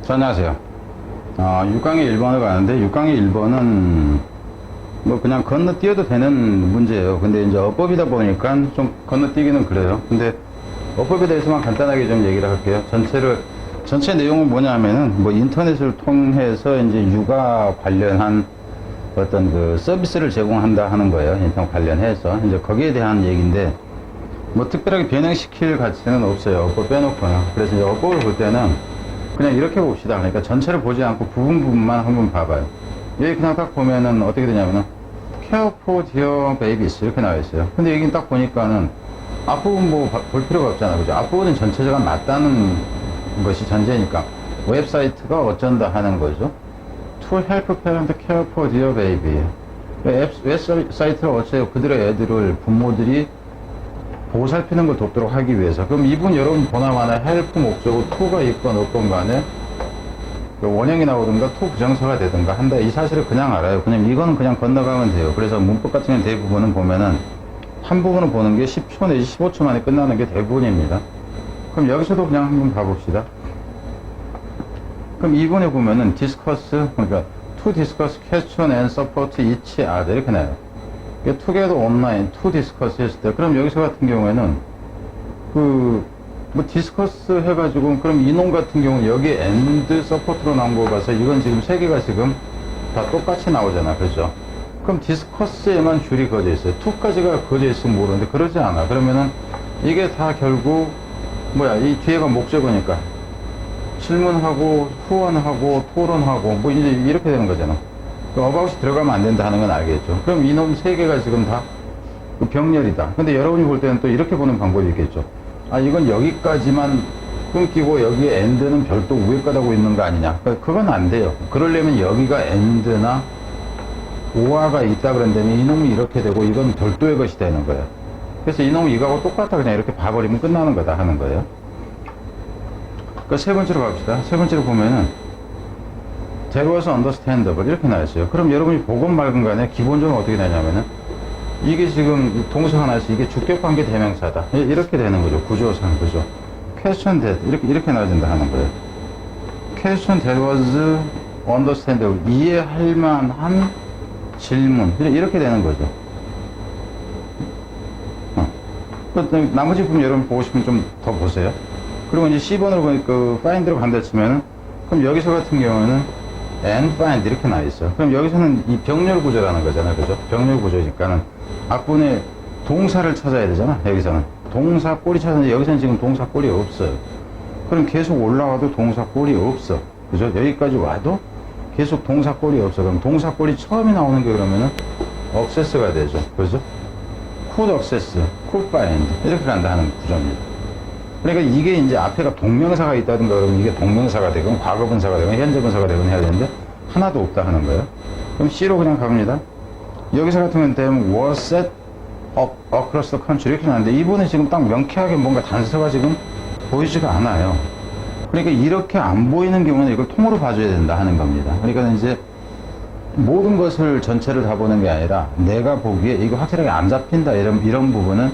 안녕하세요. 6강의 1번을 가는데 6강의 1번은 뭐 그냥 건너뛰어도 되는 문제예요. 근데 이제 어법이다 보니까 좀 건너뛰기는 그래요. 근데 어법에 대해서만 간단하게 좀 얘기를 할게요. 전체 내용은 뭐냐면은 뭐 인터넷을 통해서 이제 육아 관련한 어떤 그 서비스를 제공한다 하는 거예요. 인터넷 관련해서 이제 거기에 대한 얘기인데 뭐 특별하게 변형시킬 가치는 없어요. 어법 빼놓고는. 그래서 이제 어법을 볼 때는 그냥 이렇게 봅시다. 그러니까 전체를 보지 않고 부분만 한번 봐봐요. 여기 그냥 딱 보면은 어떻게 되냐면은 care for dear babies 이렇게 나와 있어요. 근데 여기 딱 보니까는 앞부분 뭐 볼 필요가 없잖아. 그죠? 앞부분은 전체적으로 맞다는 것이 전제니까 웹사이트가 어쩐다 하는 거죠. To help parent care for dear baby. 웹사이트를 어째요? 그들의 애들을 부모들이 보살피는 걸 돕도록 하기 위해서. 그럼 이분 여러분 보나마나 help 목적어 to가 있건 없건 간에 원형이 나오든가 to 부정사가 되든가 한다. 이 사실을 그냥 알아요. 그냥 이거는 그냥 건너가면 돼요. 그래서 문법 같은 경우는 대부분은 보면은 한 부분을 보는 게 10초 내지 15초 만에 끝나는 게 대부분입니다. 그럼 여기서도 그냥 한번 봐봅시다. 그럼 이번에 보면은 discuss, 그러니까 to discuss question and support each other 이렇게 나와요. together online, to discuss 했을 때, 그럼 여기서 같은 경우에는, 뭐 discuss 해가지고, 그럼 이놈 같은 경우는 여기 and support로 나온 거 봐서 이건 지금 세 개가 지금 다 똑같이 나오잖아. 그렇죠? 그럼 discuss에만 줄이 그어져 있어요. to까지가 그어져 있으면 모르는데 그러지 않아. 그러면은 이게 다 결국, 이 뒤에가 목적어니까. 질문하고, 후원하고, 토론하고, 뭐 이제 이렇게 되는 거잖아. 어바웃이 들어가면 안 된다 하는 건 알겠죠. 그럼 이놈 세 개가 지금 다 병렬이다. 근데 여러분이 볼 때는 또 이렇게 보는 방법이 있겠죠. 이건 여기까지만 끊기고 여기에 end는 별도 위에 까다고 있는 거 아니냐. 그건 안 돼요. 그러려면 여기가 end나 or가 있다 그런다면 이놈이 이렇게 되고 이건 별도의 것이 되는 거예요. 그래서 이놈이 이거하고 똑같아 그냥 이렇게 봐버리면 끝나는 거다 하는 거예요. 세 번째로 갑시다. 세 번째로 보면은 That was understandable 이렇게 나왔어요. 그럼 여러분이 보건 말건 간에 기본적으로 어떻게 되냐면은 이게 지금 동사가 나와서 이게 주격관계 대명사다 이렇게 되는 거죠. 구조상. 그죠? Question that 이렇게 나와진다 하는 거예요. Question that was understandable 이해할 만한 질문 이렇게 되는 거죠. 나머지 부분 여러분 보고 싶으면 좀 더 보세요. 그리고 이제 C번으로 보니까 find로 간다 치면은 그럼 여기서 같은 경우에는 and find 이렇게 나와 있어. 그럼 여기서는 이 병렬 구조라는 거잖아요. 그죠? 병렬 구조니까는 앞부분에 동사를 찾아야 되잖아. 여기서는 동사 꼬리 찾았는데 여기서는 지금 동사 꼬리 없어요. 그럼 계속 올라와도 동사 꼬리 없어. 그죠? 여기까지 와도 계속 동사 꼬리 없어. 그럼 동사 꼬리 처음에 나오는 게 그러면은 access가 되죠. 그죠? could access, could find 이렇게 간다 하는 구조입니다. 그러니까 이게 이제 앞에가 동명사가 있다든가 그러면 이게 동명사가 되건 과거분사가 되건 현재분사가 되건 해야 되는데 하나도 없다 하는 거예요. 그럼 C로 그냥 갑니다. 여기서 같은 경우는 them was set up across the country 이렇게 나왔는데 이분은 지금 딱 명쾌하게 뭔가 단서가 지금 보이지가 않아요. 그러니까 이렇게 안 보이는 경우는 이걸 통으로 봐줘야 된다 하는 겁니다. 그러니까 이제 모든 것을 전체를 다 보는 게 아니라 내가 보기에 이거 확실하게 안 잡힌다 이런 부분은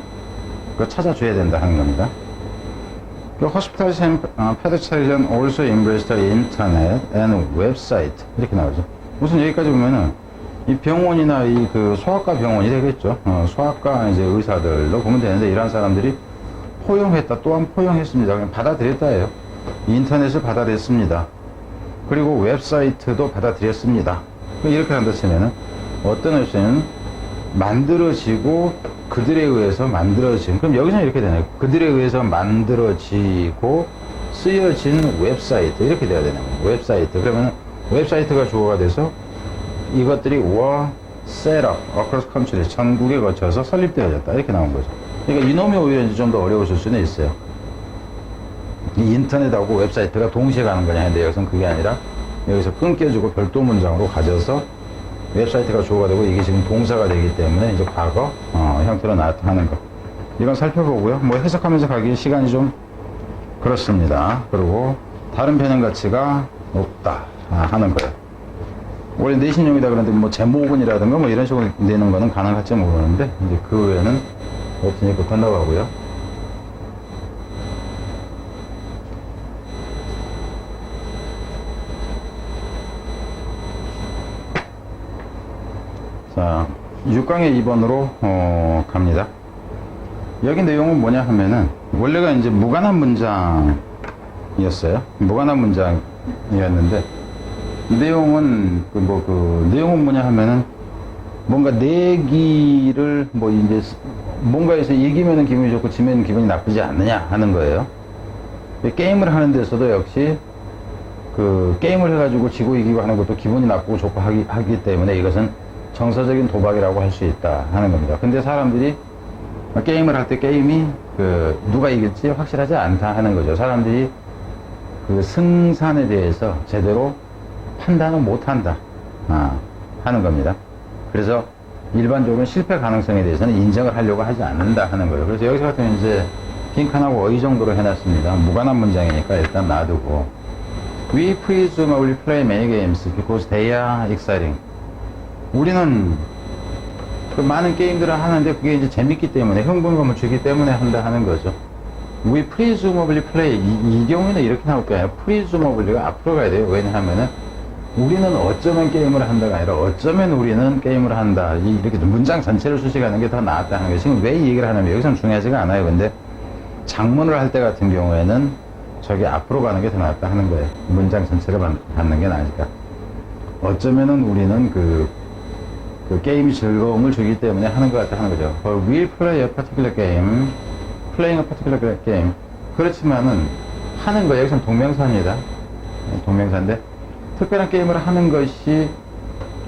그거 찾아줘야 된다 하는 겁니다. Hospitals and pediatricians also embrace the internet and website 이렇게 나오죠. 우선 여기까지 보면은 이 병원이나 이 그 소아과 병원이 되겠죠. 소아과 이제 의사들로 보면 되는데 이런 사람들이 포용했다 또한 포용했습니다. 그냥 받아들였다예요. 인터넷을 받아들였습니다. 그리고 웹사이트도 받아들였습니다. 이렇게 한다 치면은 어떤 웹사이트는 만들어지고 그들에 의해서 만들어진 그럼 여기서는 이렇게 되네요. 그들에 의해서 만들어지고 쓰여진 웹사이트 이렇게 돼야 되는 거예요. 웹사이트 그러면 웹사이트가 주어가 돼서 이것들이 were set up across country 전국에 거쳐서 설립되어졌다 이렇게 나온 거죠. 그러니까 이놈이 오히려 좀 더 어려우실 수는 있어요. 이 인터넷하고 웹사이트가 동시에 가는 거냐 했는데 여기서는 그게 아니라 여기서 끊겨주고 별도 문장으로 가져서 웹사이트가 주어가 되고 이게 지금 동사가 되기 때문에 이제 과거 형태로 나타나는 거 이건 살펴보고요. 뭐 해석하면서 가기 시간이 좀 그렇습니다. 그리고 다른 변형 가치가 높다 하는 거예요. 원래 내신용이다 그러는데 뭐 제목은이라든가 뭐 이런 식으로 내는 거는 가능할지 모르는데 이제 그 외에는 없으니까 건너가고요. 자, 6강의 2번으로 갑니다. 여기 내용은 뭐냐 하면은 원래가 이제 무관한 문장이었어요. 무관한 문장이었는데 내용은 내용은 뭐냐 하면은 뭔가 내기를 뭐 이제 뭔가에서 이기면은 기분이 좋고 지면 기분이 나쁘지 않느냐 하는 거예요. 게임을 하는 데서도 역시 그 게임을 해가지고 지고 이기고 하는 것도 기분이 나쁘고 좋고 하기 때문에 이것은 정서적인 도박이라고 할 수 있다 하는 겁니다. 근데 사람들이 게임을 할 때 게임이 그 누가 이길지 확실하지 않다 하는 거죠. 사람들이 그 승산에 대해서 제대로 판단을 못 한다 하는 겁니다. 그래서 일반적으로 실패 가능성에 대해서는 인정을 하려고 하지 않는다 하는 거예요. 그래서 여기서 같은 이제 빈칸하고 어이 정도로 해놨습니다. 무관한 문장이니까 일단 놔두고 We presumably play many games because they are exciting. 우리는 그 많은 게임들을 하는데 그게 이제 재밌기 때문에 흥분감을 주기 때문에 한다 하는 거죠. We presumably play 이 경우에는 이렇게 나올 거예요. presumably가 앞으로 가야 돼요. 왜냐하면은 우리는 어쩌면 게임을 한다가 아니라 어쩌면 우리는 게임을 한다. 이렇게 문장 전체를 수식하는 게 더 낫다 하는 거예요. 지금 왜 이 얘기를 하냐면 여기서는 중요하지가 않아요. 근데 장문을 할 때 같은 경우에는 저기 앞으로 가는 게 더 낫다 하는 거예요. 문장 전체를 받는 게 나으니까. 어쩌면은 우리는 그 게임이 즐거움을 주기 때문에 하는 것 같다 하는 거죠. We'll play a particular game, playing a particular game. 그렇지만은 하는 거 여기서는 동명사입니다. 동명사인데 특별한 게임을 하는 것이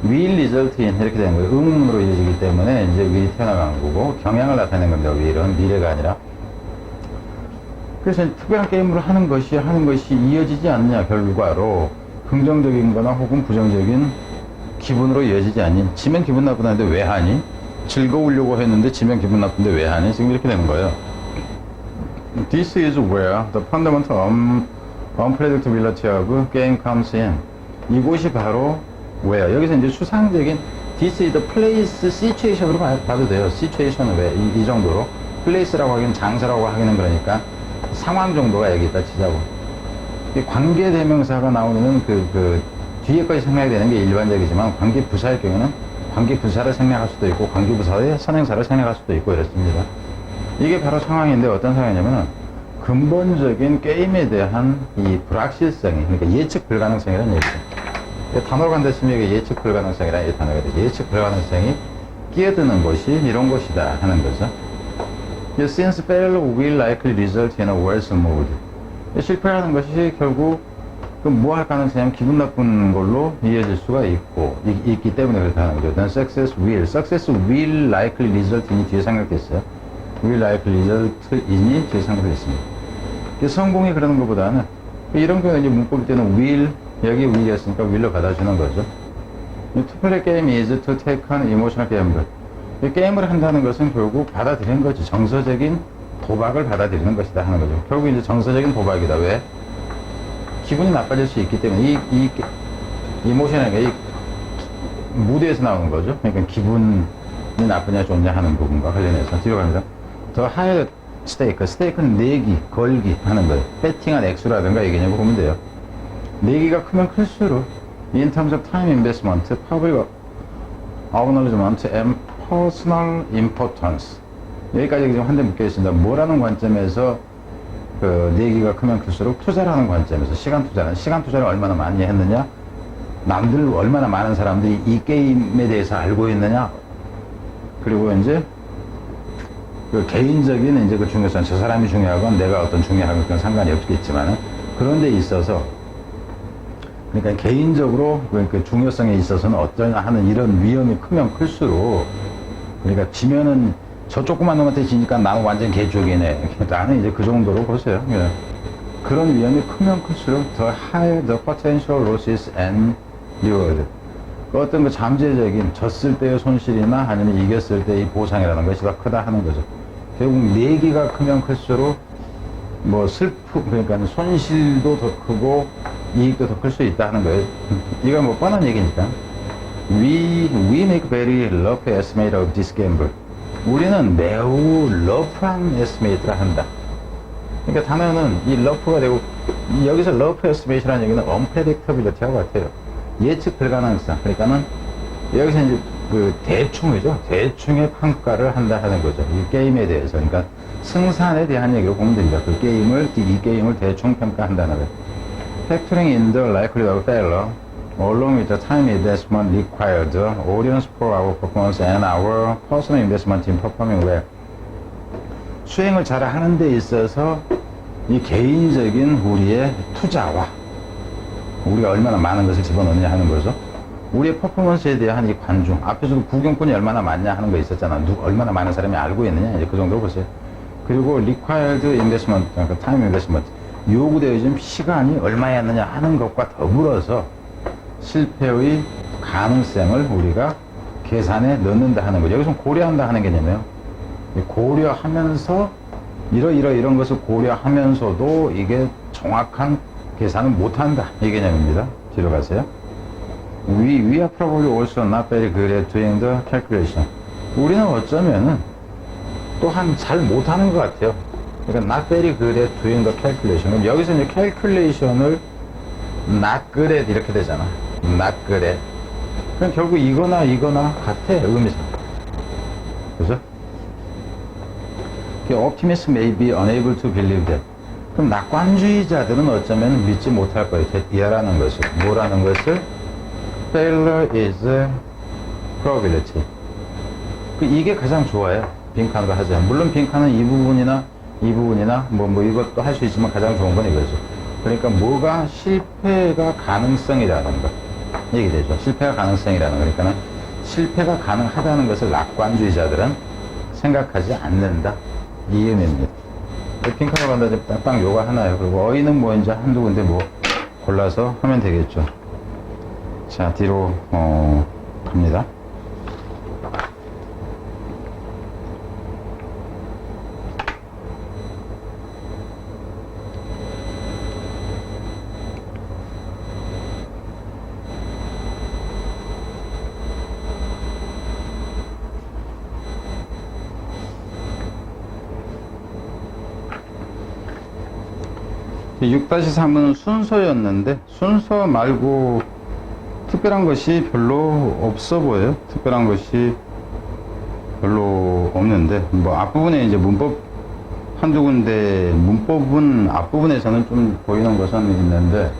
will result in 이렇게 되는 거예요. 의문문으로 이어지기 때문에 이제 will이 튀어나가는 거고 경향을 나타내는 겁니다. will은 미래가 아니라. 그래서 특별한 게임을 하는 것이 이어지지 않느냐 결과로 긍정적인 거나 혹은 부정적인 기분으로 이어지지 않니? 지면 기분 나쁘다는데 왜 하니? 즐거우려고 했는데 지면 기분 나쁜데 왜 하니? 지금 이렇게 되는 거예요. This is where the fundamental unpredictability of game comes in. 이곳이 바로 where. 여기서 이제 추상적인 this is the place situation으로 봐도 돼요. situation은 왜? 이 정도로. place라고 하기는 장소라고 하기는 그러니까 상황 정도가 여기 있다 치자고. 관계 대명사가 나오는 뒤에까지 생략이 되는 게 일반적이지만 관계 부사의 경우는 관계 부사를 생략할 수도 있고 관계 부사의 선행사를 생략할 수도 있고 이렇습니다. 이게 바로 상황인데 어떤 상황이냐면 근본적인 게임에 대한 이 불확실성이 그러니까 예측 불가능성이라는 얘기죠. 단어로 간다 치면 이게 예측 불가능성이라는 이 단어가 되죠. 예측 불가능성이 끼어드는 것이 이런 것이다 하는 거죠. Since failure will likely result in a worse mood. 실패하는 것이 결국 뭐 할 가능성이 기분 나쁜 걸로 이어질 수가 있기 때문에 그렇다는 거죠. Then success will likely result in이 뒤에 생각됐어요. will likely result in이 뒤에 생각됐습니다. 성공이 그러는 것보다는 이런 경우에 이제 문법일 때는 will, 여기 will이었으니까 will로 받아주는 거죠. To play game is to take on emotional gamble. 게임을 한다는 것은 결국 받아들이는 거지. 정서적인 도박을 받아들이는 것이다 하는 거죠. 결국 이제 정서적인 도박이다. 왜? 기분이 나빠질 수 있기 때문에 이 이모션이라는 게 무대에서 나오는 거죠. 그러니까 기분이 나쁘냐 좋냐 하는 부분과 관련해서 뒤로 갑니다. 더 higher stake, 스테이크는 내기, 걸기 하는 거예요. 배팅한 액수라든가 이 개념을 보면 돼요. 내기가 크면 클수록 in terms of time investment, public acknowledgement and personal importance. 여기까지 지금 한 대 묶여 있습니다. 뭐라는 관점에서 내기가 크면 클수록 투자라는 관점에서 시간 투자를 얼마나 많이 했느냐, 남들 얼마나 많은 사람들이 이 게임에 대해서 알고 있느냐, 그리고 이제 개인적인 이제 중요성, 저 사람이 중요하건 내가 어떤 중요한 건 상관이 없겠지만 그런 데 있어서 그러니까 개인적으로 중요성에 있어서는 어쩌냐 하는 이런 위험이 크면 클수록 그러니까 지면은 저 조그만 놈한테 지니까 나는 완전 개쪽이네. 나는 이제 그 정도로 보세요. 예. 그런 위험이 크면 클수록 더 higher the potential losses and reward. 어떤 잠재적인 졌을 때의 손실이나 아니면 이겼을 때의 보상이라는 것이 더 크다 하는 거죠. 결국 내기가 크면 클수록 그러니까 손실도 더 크고 이익도 더 클 수 있다 하는 거예요. 이건 뻔한 얘기니까. We make very rough estimate of this gamble. 우리는 매우 러프한 에스티메이트를 한다. 그러니까 단어는 이 러프가 되고 여기서 러프 에스티메이트라는 얘기는 unpredictability하고 같아요. 예측 불가능성. 그러니까는 여기서 이제 그 대충이죠. 대충의 평가를 한다 하는 거죠. 이 게임에 대해서. 그러니까 승산에 대한 얘기로 보면 됩니다. 그 게임을, 이 게임을 대충 평가한다는 거예요. Factoring in the likelihood of failure, along with the time investment required, audience for our performance and our personal investment in performing well. 수행을 잘 하는 데 있어서 이 개인적인 우리의 투자와 우리가 얼마나 많은 것을 집어넣느냐 하는 거죠. 우리의 퍼포먼스에 대한 이 관중, 앞에서도 구경꾼이 얼마나 많냐 하는 거 있었잖아. 얼마나 많은 사람이 알고 있느냐, 이제 그 정도 보세요. 그리고 required investment, 그러니까 time investment, 요구되어진 시간이 얼마였느냐 하는 것과 더불어서 실패의 가능성을 우리가 계산에 넣는다 하는 거죠. 여기서 고려한다 하는 개념이에요. 고려하면서 이런 것을 고려하면서도 이게 정확한 계산을 못한다, 이 개념입니다. 뒤로 가세요. We are probably also not very good at doing the calculation. 우리는 어쩌면은 또한 잘 못하는 것 같아요. 그러니까 not very good at doing the calculation. 그럼 여기서 이제 calculation을 not good at 이렇게 되잖아. not good at. 그럼 결국 이거나 같아, 의미상. 그죠? Optimists may be unable to believe that. 그럼 낙관주의자들은 어쩌면 믿지 못할 거예요. 이라는 것을. 뭐라는 것을? Failure is probability. 이게 가장 좋아요. 빈칸으로 하자. 물론 빈칸은 이 부분이나 뭐 이것도 할 수 있지만 가장 좋은 건 이거죠. 그러니까 뭐가 실패가 가능성이라는 거. 얘기되죠. 실패가 가능성이라는 거. 그러니까 실패가 가능하다는 것을 낙관주의자들은 생각하지 않는다. 이 의미입니다. 빈칸으로 간다. 딱 요가 하나예요. 그리고 어휘는 뭐 이제 한두 군데 뭐 골라서 하면 되겠죠. 자, 뒤로 갑니다. 이 6-3은 순서였는데 순서 말고 특별한 것이 별로 없어 보여요. 특별한 것이 별로 없는데 뭐 앞부분에 이제 문법 한두 군데 문법은 앞부분에서는 좀 보이는 것은 있는데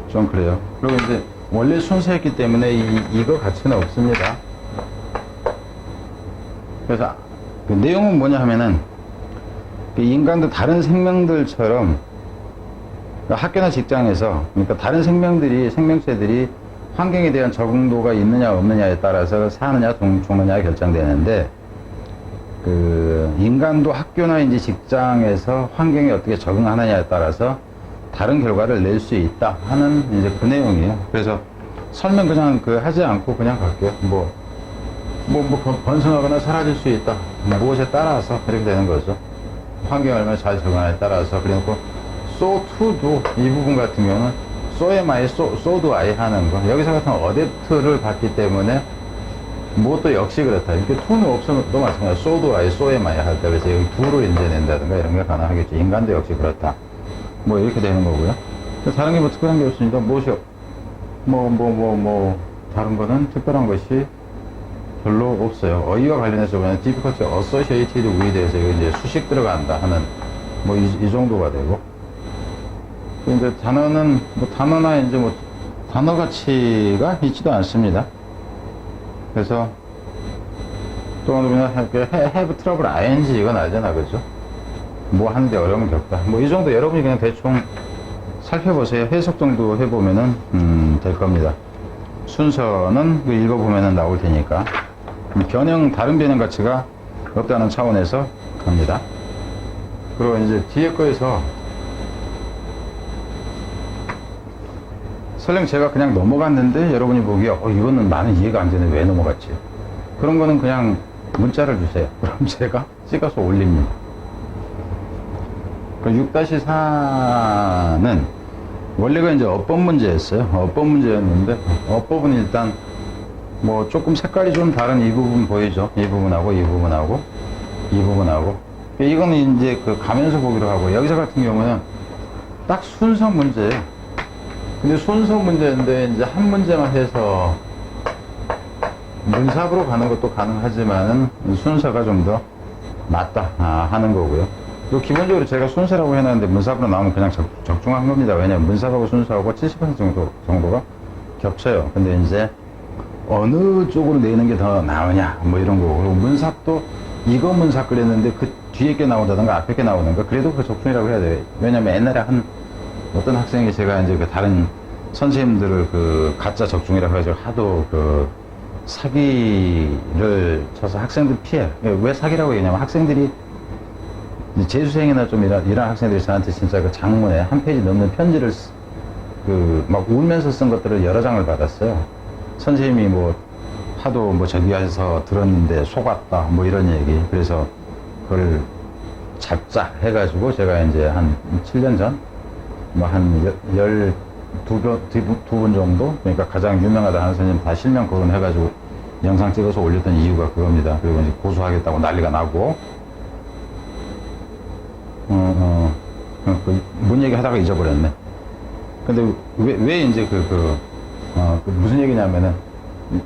좀 그래요. 그리고 이제 원래 순서였기 때문에 이거 가치는 없습니다. 그래서 그 내용은 뭐냐 하면은 인간도 다른 생명들처럼 학교나 직장에서 그러니까 다른 생명체들이 환경에 대한 적응도가 있느냐 없느냐에 따라서 사느냐 죽느냐가 결정되는데 그 인간도 학교나 이제 직장에서 환경에 어떻게 적응하느냐에 따라서 다른 결과를 낼 수 있다 하는 이제 그 내용이에요. 그래서 설명 그냥 하지 않고 그냥 갈게요. 뭐 번성하거나 사라질 수 있다. 무엇에 따라서 이렇게 되는 거죠. 환경에 얼마나 잘 적응하냐에 따라서. 그리고 so to도 이 부분 같은 경우는 so에 마이 so도 아이 하는 거. 여기서 같은 어댑트를 봤기 때문에 무엇도 역시 그렇다. 이렇게 to는 없으면 또 마찬가지야. so도 아이 so에 마이 할 때 그래서 여기 do를 인제낸다든가 이런 게 가능하겠죠. 인간도 역시 그렇다. 뭐 이렇게 되는 거고요. 다른 게 뭐 특별한 게 없으니까 무엇이 다른 거는 특별한 것이 별로 없어요. 어휘와 관련해서 보면 difficult associated with에서 이제 수식 들어간다 하는 뭐 이 정도가 되고. 이제 단어는 단어나 이제 단어 가치가 있지도 않습니다. 그래서 또 보면 have trouble ing 이건 알잖아, 그죠? 뭐 하는데 어려움을 겪다. 뭐 이 정도 여러분이 그냥 대충 살펴보세요. 해석 정도 해보면은 될 겁니다. 순서는 읽어보면은 나올 테니까. 다른 변형 가치가 없다는 차원에서 갑니다. 그리고 이제 뒤에 거에서 설령 제가 그냥 넘어갔는데 여러분이 보기에 이거는 나는 이해가 안 되네, 왜 넘어갔지? 그런 거는 그냥 문자를 주세요. 그럼 제가 찍어서 올립니다. 6-4는 원래가 이제 어법 문제였어요. 어법 문제였는데 어법은 일단 뭐 조금 색깔이 좀 다른 이 부분 보이죠? 이 부분하고 이 부분하고 이 부분하고 이거는 이제 가면서 보기로 하고, 여기서 같은 경우는 딱 순서 문제예요. 근데 순서 문제인데 이제 한 문제만 해서 문삽으로 가는 것도 가능하지만은 순서가 좀 더 낫다 하는 거고요. 또 기본적으로 제가 순서라고 해놨는데 문삽으로 나오면 그냥 적중한 겁니다. 왜냐면 문삽하고 순서하고 70% 정도가 겹쳐요. 근데 이제 어느 쪽으로 내는 게 더 나으냐 뭐 이런 거고, 그리고 문삽도 이거 문삽 그랬는데 그 뒤에 게 나오다든가 앞에 게 나오는가 그래도 그 적중이라고 해야 돼요. 왜냐면 옛날에 어떤 학생이 제가 이제 그 다른 선생님들을 그 가짜 적중이라고 해가지고 하도 그 사기를 쳐서 학생들 피해. 왜 사기라고 얘기하냐면 학생들이 재수생이나 좀 이런 학생들이 저한테 진짜 그 장문에 한 페이지 넘는 편지를 막 울면서 쓴 것들을 여러 장을 받았어요. 선생님이 뭐 하도 뭐 저기에서 들었는데 속았다 뭐 이런 얘기. 그래서 그걸 잡자 해가지고 제가 이제 한 7년 전 뭐 한 12분 정도, 그러니까 가장 유명하다 하는 선생님 다 실명 거론해가지고 영상 찍어서 올렸던 이유가 그겁니다. 그리고 이제 고소하겠다고 난리가 나고, 뭔 얘기 하다가 잊어버렸네. 근데 왜 이제 무슨 얘기냐면은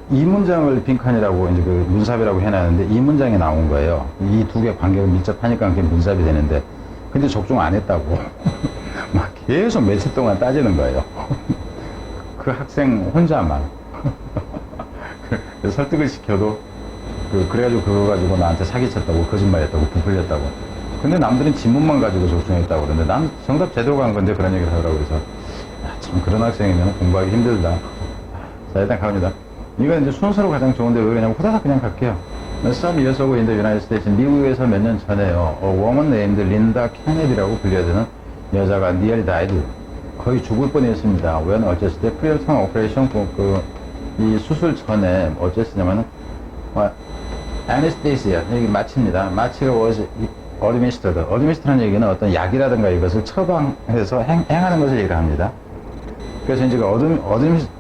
이 문장을 빈칸이라고 이제 그 문삽이라고 해놨는데 이 문장에 나온 거예요. 이 두 개 관계가 밀접하니까 그게 문삽이 되는데, 근데 적중 안 했다고. 막 계속 며칠 동안 따지는 거예요. 그 학생 혼자만. 그래서 설득을 시켜도, 그래가지고 그거 가지고 나한테 사기쳤다고, 거짓말했다고, 부풀렸다고. 근데 남들은 지문만 가지고 적중했다고 그러는데 난 정답 제대로 간 건데 그런 얘기를 하더라고요. 그래서 참 그런 학생이면 공부하기 힘들다. 자, 일단 갑니다. 이건 이제 순서로 가장 좋은데 왜 그러냐면 후다닥 그냥 갈게요. Some years ago in the United States, 미국에서 몇 년 전에요. A woman named Linda Kennedy라고 불려지는 여자가 nearly died. 거의 죽을 뻔했습니다. 왜 어쨌을 때 프리어턴 오퍼레이션 이 수술 전에 어쨌으냐면은 anesthesia 여기 마취입니다. 마취가 was administered. administra는 얘기는 어떤 약이라든가 이것을 처방해서 행하는 것을 얘기를 합니다. 그래서 이제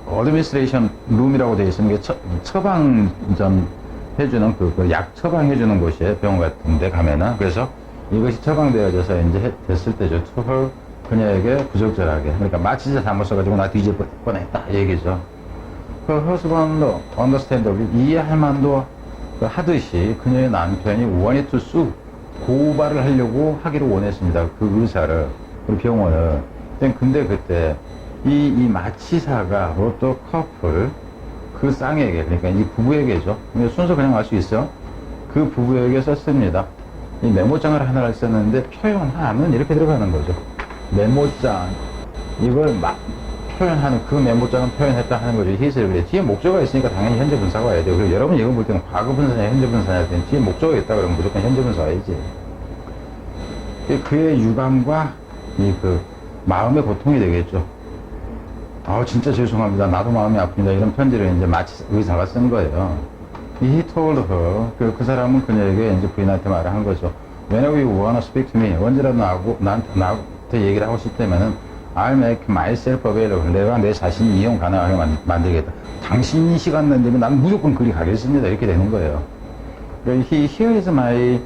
어드미니스트레이션 룸이라고 되어 있는 게 처방전 해주는 약 처방해주는 곳이에요. 병원 같은 데 가면은. 그래서 이것이 처방되어져서 이제 됐을 때죠. 투헐 그녀에게 부적절하게. 그러니까 마취제 잘못 써가지고 나 뒤질 뻔했다. 얘기죠. 그 허스번도 언더스탠더블리 이해할 만도 하듯이 그녀의 남편이 wanted to sue 고발을 하려고 하기를 원했습니다. 그 의사를, 우리 병원을. 근데 그때 이 마취사가 로또 커플 그 쌍에게, 그러니까 이 부부에게죠. 순서 그냥 알 수 있어요. 그 부부에게 썼습니다. 이 메모장을 하나를 썼는데 표현하는 이렇게 들어가는 거죠. 메모장 이걸 막 표현하는, 그 메모장은 표현했다 하는 거죠. 히스를. 그래. 뒤에 목적어가 있으니까 당연히 현재 분사가 와야 돼요. 그리고 여러분 이거 볼 때는 과거 분사냐 현재 분사냐 할 때는 뒤에 목적어가 있다 그러면 무조건 현재 분사 와야지. 그의 유감과 마음의 고통이 되겠죠. 진짜 죄송합니다. 나도 마음이 아픕니다. 이런 편지를 이제 마치 의사가 쓴 거예요. He told her. 그 사람은 그녀에게 이제 부인한테 말을 한 거죠. Whenever you wanna speak to me. 언제라도 나한테 얘기를 하고 싶다면은 I'll make myself available. 내가 내 자신이 이용 가능하게 만들겠다. 당신이 시간 낸다면 난 무조건 그리 가겠습니다. 이렇게 되는 거예요. Here is my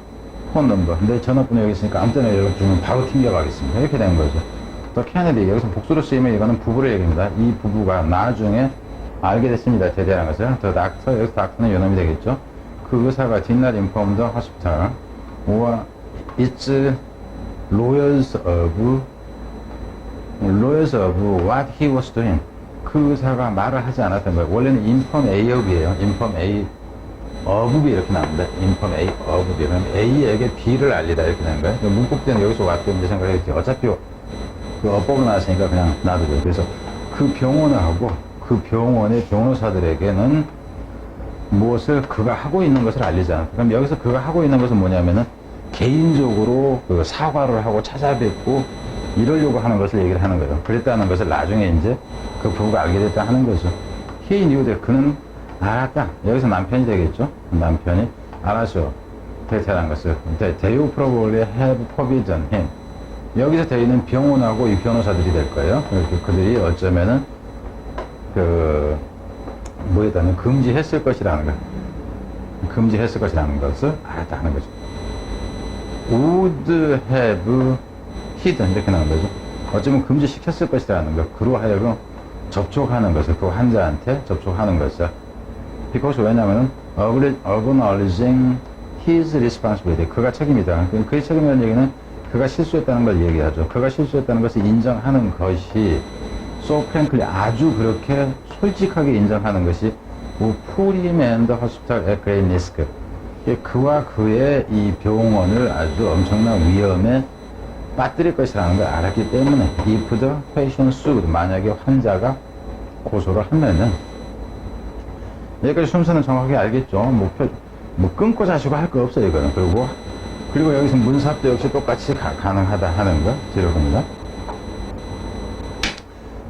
phone number. 내 전화번호 여기 있으니까 아무 때나 연락 주면 바로 튕겨가겠습니다. 이렇게 되는 거죠. 또 케네디, 여기서 복수로 쓰이면 이거는 부부를 얘기합니다. 이 부부가 나중에 알게 됐습니다. 제대한 것을. 더 닥터, 여기서 닥터는 요놈이 되겠죠. 그 의사가 did not inform the hospital or its lawyers of what he was doing. 그 의사가 말을 하지 않았던 거예요. 원래는 inform A of이에요. inform A of B 이렇게 나옵니다. inform A of B. 그럼 A에게 B를 알리다 이렇게 되는 거예요. 문법대는 여기서 왔고 이제 생각했지. 어차피 그 어법을 나왔으니까 그냥 놔두고요. 그래서 그 병원을 하고 그 병원의 변호사들에게는 무엇을 그가 하고 있는 것을 알리지 않았다. 그럼 여기서 그가 하고 있는 것은 뭐냐면은 개인적으로 사과를 하고 찾아뵙고 이러려고 하는 것을 얘기를 하는 거예요. 그랬다는 것을 나중에 이제 그 부부가 알게 됐다 하는 거죠. He knew that. 그는 알았다. 여기서 남편이 되겠죠. 남편이 알았죠. 대체라는 것을. They probably have forbidden him. 여기서 되어있는 병원하고 이 변호사들이 될 거예요. 그들이 어쩌면은 뭐에다는 금지했을 것이라는 거. 금지했을 것이라는 것을 알았다 하는 거죠. would have hidden 이렇게 나온 거죠. 어쩌면 금지시켰을 것이라는 거. 그로 하여금 접촉하는 것을, 그 환자한테 접촉하는 것을 because 왜냐면은 acknowledging his responsibility. 그가 책임이다. 그의 책임이라는 얘기는 그가 실수했다는 걸 얘기하죠. 그가 실수했다는 것을 인정하는 것이 so frankly 아주 그렇게 솔직하게 인정하는 것이 who put him in the hospital at great risk. 그와 그의 이 병원을 아주 엄청난 위험에 빠뜨릴 것이라는 걸 알았기 때문에 if the patient sued 만약에 환자가 고소를 하면은 여기까지 순서는 정확하게 알겠죠. 뭐 끊고 자시고 할 거 없어요 이거는. 그리고 여기서 문사도 역시 똑같이 가능하다 하는 거 들어봅니다.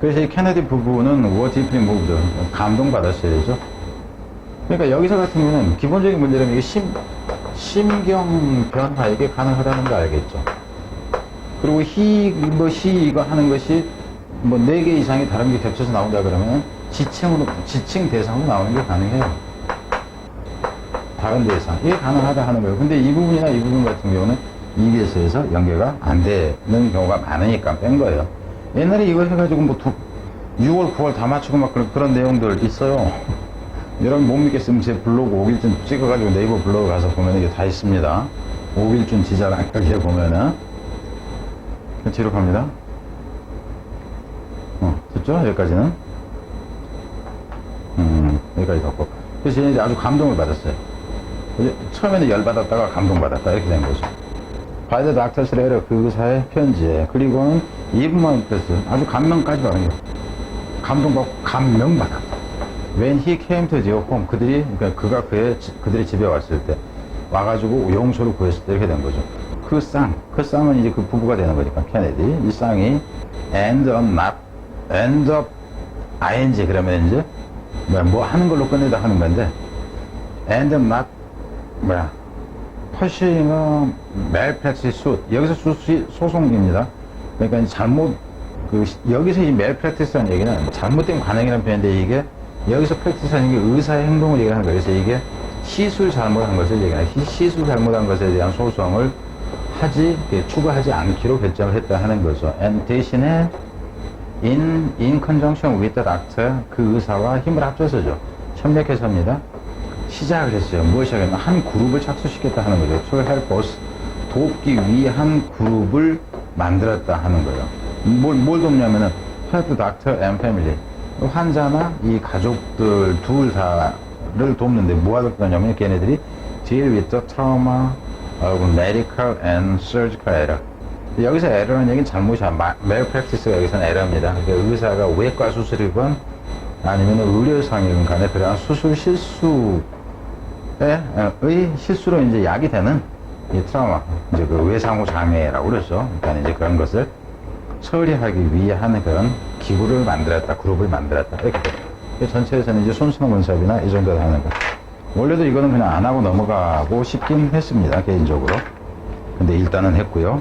그래서 이 케네디 부부는 were deeply moved 감동받았어야죠. 그러니까 여기서 같은 경우는 기본적인 문제는 이게 심경 변화 이게 가능하다는 거 알겠죠. 그리고 she 이거 하는 것이 뭐 4개 이상이 다른 게 겹쳐서 나온다 그러면 지칭 대상으로 나오는 게 가능해요. 다른 대상. 이게 가능하다 하는 거예요. 근데 이 부분이나 이 부분 같은 경우는 EBS에서 연계가 안 되는 경우가 많으니까 뺀 거예요. 옛날에 이거 해가지고 뭐 6월, 9월 다 맞추고 막 그런 내용들 있어요. 여러분 못 믿겠으면 제 블로그 5일쯤 찍어가지고 네이버 블로그 가서 보면 이게 다 있습니다. 5일쯤 지자랑 여기에 보면은. 뒤로 갑니다. 됐죠? 여기까지는. 여기까지 덮고. 그래서 이제 아주 감동을 받았어요. 처음에는 열받았다가 감동받았다. 이렇게 된 거죠. By the doctor's letter, 그 의사의 편지에. 그리고는 even impressed. 아주 감명까지 받은 거예요. 감동받고 감명받았다. When he came to their home, 그가 그들의 집에 왔을 때, 와가지고 용서를 구했을 때 이렇게 된 거죠. 그 쌍은 이제 그 부부가 되는 거니까, 케네디. 이 쌍이 end up, ing, 그러면 이제, 뭐 하는 걸로 끝내다 하는 건데, end up not, pursuing a malpractice suit. 여기서 소송입니다. 그러니까 여기서 이 malpractice라는 얘기는 잘못된 관행이라는 표현인데 이게, 여기서 practice라는 게 의사의 행동을 얘기하는 거예요. 그래서 이게 시술 잘못한 것을 얘기하는 시술 잘못한 것에 대한 소송을 추구하지 않기로 결정을 했다 하는 거죠. And 대신에 in conjunction with the doctor, 그 의사와 힘을 합쳐서죠. 협력해서입니다. 시작을 했어요. 무엇이냐면 한 그룹을 착수시켰다 하는 거죠. To help us, 돕기 위한 그룹을 만들었다 하는 거예요. 뭘 돕냐면은 help the doctor and family. 환자나 이 가족들 둘 다를 돕는데 뭐 하을 거냐면 걔네들이 deal with the trauma of medical and surgical error. 여기서 error는 얘기는 잘못이야. malpractice가 여기서는 error입니다. 그러니까 의사가 외과 수술이건 아니면 의료상이건 간에 그러한 수술 실수의 실수로 이제 약이 되는 이 트라우마, 이제 그 외상후 장애라고 그러죠. 그러니까 이제 그런 것을 처리하기 위한 그런 기구를 만들었다, 그룹을 만들었다. 이렇게 돼요. 전체에서는 이제 손수능 문sab이나 이 정도 하는 거. 원래도 이거는 그냥 안 하고 넘어가고 싶긴 했습니다, 개인적으로. 근데 일단은 했고요.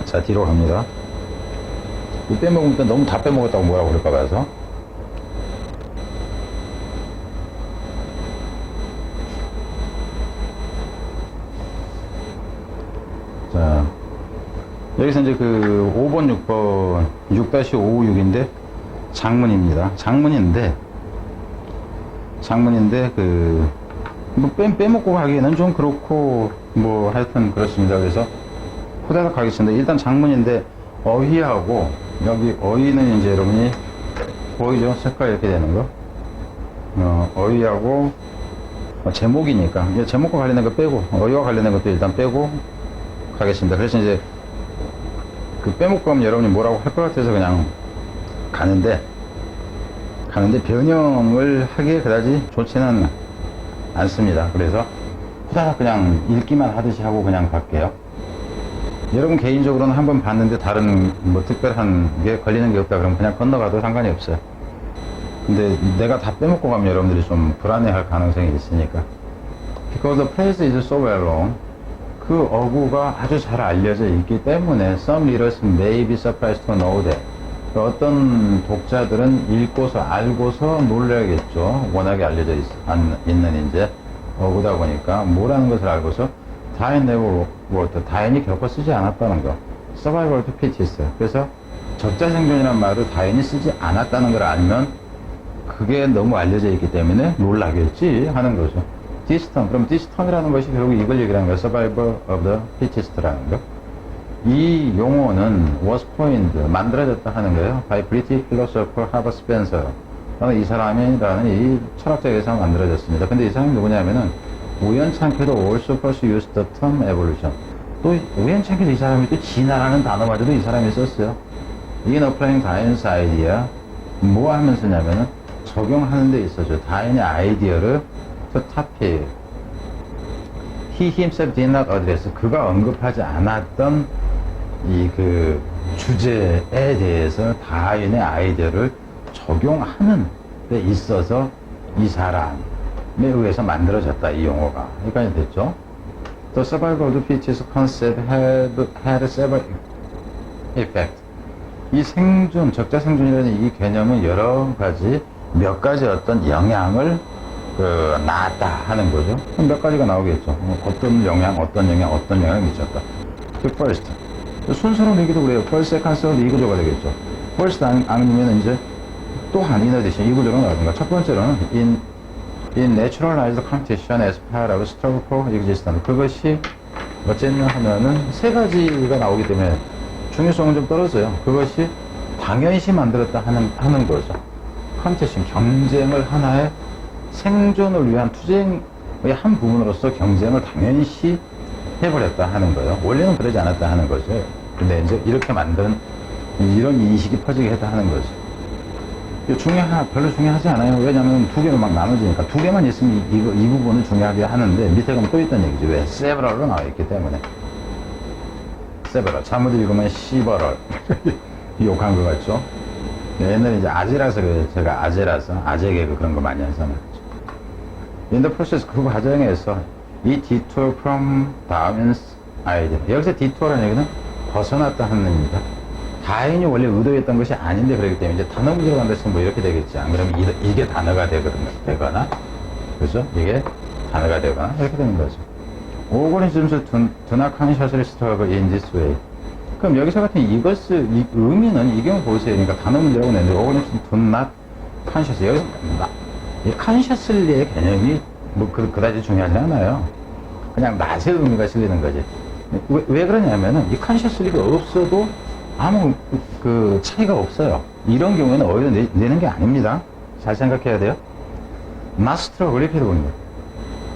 자, 뒤로 갑니다. 이 빼먹으니까 너무 다 빼먹었다고 뭐라고 그럴까 봐서. 자, 여기서 이제 그 5번, 6번, 6-556인데 장문입니다. 장문인데 뭐 빼먹고 가기에는 좀 그렇고 뭐 하여튼 그렇습니다. 그래서 후다닥 가겠습니다. 일단 장문인데 어휘하고 여기 어휘는 이제 여러분이 보이죠? 색깔 이렇게 되는 거. 어휘하고 제목이니까 제목과 관련된 거 빼고 어휘와 관련된 것도 일단 빼고 가겠습니다. 그래서 이제 그 빼먹고 하면 여러분이 뭐라고 할 것 같아서 그냥 가는데 변형을 하기에 그다지 좋지는 않습니다. 그래서 후다닥 그냥 읽기만 하듯이 하고 그냥 갈게요. 여러분 개인적으로는 한번 봤는데 다른 뭐 특별한 게 걸리는 게 없다 그러면 그냥 건너가도 상관이 없어요. 근데 내가 다 빼먹고 가면 여러분들이 좀 불안해할 가능성이 있으니까. Because the place is so well known. 그 어구가 아주 잘 알려져 있기 때문에 some readers may be surprised to know that. 어떤 독자들은 읽고서 알고서 놀라겠죠. 워낙에 알려져 있는 이제 어구다 보니까 뭐라는 것을 알고서 다인 never wrote, 다인이 결코 쓰지 않았다는 거. survival to peace. 그래서 적자 생존이라는 말을 다인이 쓰지 않았다는 걸 알면 그게 너무 알려져 있기 때문에 놀라겠지 하는 거죠. 디스턴. 그럼 디스턴이라는 것이 결국 이걸 얘기하는 거예요. Survival of the fittest라는 거. 이 용어는 was coined, 만들어졌다 하는 거예요. by British philosopher Herbert Spencer. 이 사람이라는 이 철학자에 의해서 만들어졌습니다. 근데 이 사람이 누구냐면은 우연찮게도 also first used the term evolution. 또 우연찮게도 이 사람이 또 진화라는 단어마저도 이 사람이 썼어요. In applying Darwin's idea, 뭐 하면서 냐면은 적용하는 데 있어서 다윈의 아이디어를 to topic. He himself did not address. 그가 언급하지 않았던 이 그 주제에 대해서 다윈의 아이디어를 적용하는 데 있어서 이 사람에 의해서 만들어졌다, 이 용어가. 여기까지 됐죠? The survival of the fittest concept had several effects. 이 생존, 적자 생존이라는 이 개념은 여러 가지, 몇 가지 어떤 영향을 낳았다 하는 거죠. 몇 가지가 나오겠죠. 어떤 영향, 어떤 영향을 미쳤다. first. 순서로 얘기도 그래요. first, second, third, 이 구조가 되겠죠. first 아니면 이제 또한 in addition, 이 구조가 나오든가. 첫 번째로는 in naturalized competition as part of struggle for existence. 그것이 어쨌냐 하면은 세 가지가 나오기 때문에 중요성은 좀 떨어져요. 그것이 당연시 만들었다 하는 거죠. competition, 경쟁을 하나의 생존을 위한 투쟁의 한 부분으로서 경쟁을 당연시 해버렸다 하는 거예요. 원래는 그러지 않았다 하는 거죠. 근데 이제 이렇게 만든 이런 인식이 퍼지게 했다 하는 거죠. 별로 중요하지 않아요. 왜냐면 두 개로 막 나눠지니까. 두 개만 있으면 이 부분은 중요하게 하는데 밑에 가면 또 있다는 얘기죠. 왜? several로 나와 있기 때문에. several. 잘못 읽으면 several. 욕한 것 같죠? 옛날에 이제 아재라서 그래요. 제가 아재 개그 그런 거 많이 하잖아요. In the process, 그 과정에서 이 detour from Darwin's idea. 여기서 detour라는 얘기는 벗어났다 하는 의미입니다. 다윈이 원래 의도했던 것이 아닌데 그렇기 때문에 이제 단어 문제로 간다면 뭐 이렇게 되겠지. 안 그러면 이게 단어가 되거나, 그죠? 이게 단어가 되거나 이렇게 되는 거죠. Organisms do not consciously struggle in this way. 그럼 여기서 같은 이 의미는 이 경우 보세요. 그러니까 단어 문제라고 냈는데 organisms do not consciously. 여기서 이 consciously의 개념이 뭐 그다지 중요하지 않아요. 그냥 낫의 의미가 실리는 거지. 왜 그러냐면은 이 consciously가 없어도 아무 그 차이가 없어요. 이런 경우에는 어디서 내는 게 아닙니다. 잘 생각해야 돼요. 마스터가 이렇게 되는 거예요.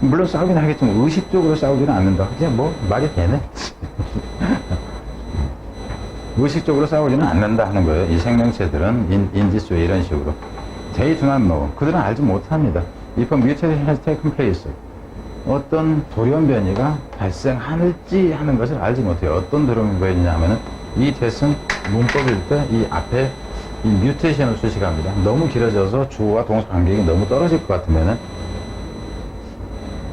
물론 싸우긴 하겠지만 의식적으로 싸우지는 않는다. 그냥 뭐 말이 되네. 의식적으로 싸우지는 않는다 하는 거예요. 이 생명체들은 in this way 이런 식으로. They do not know. 그들은 알지 못합니다. If a mutation has taken place. 어떤 돌연변이가 발생할지 하는 것을 알지 못해요. 어떤 돌연변이냐 하면은 이 대승 문법일 때 이 앞에 이 뮤테이션을 수식합니다. 너무 길어져서 주어와 동사 간격이 너무 떨어질 것 같으면은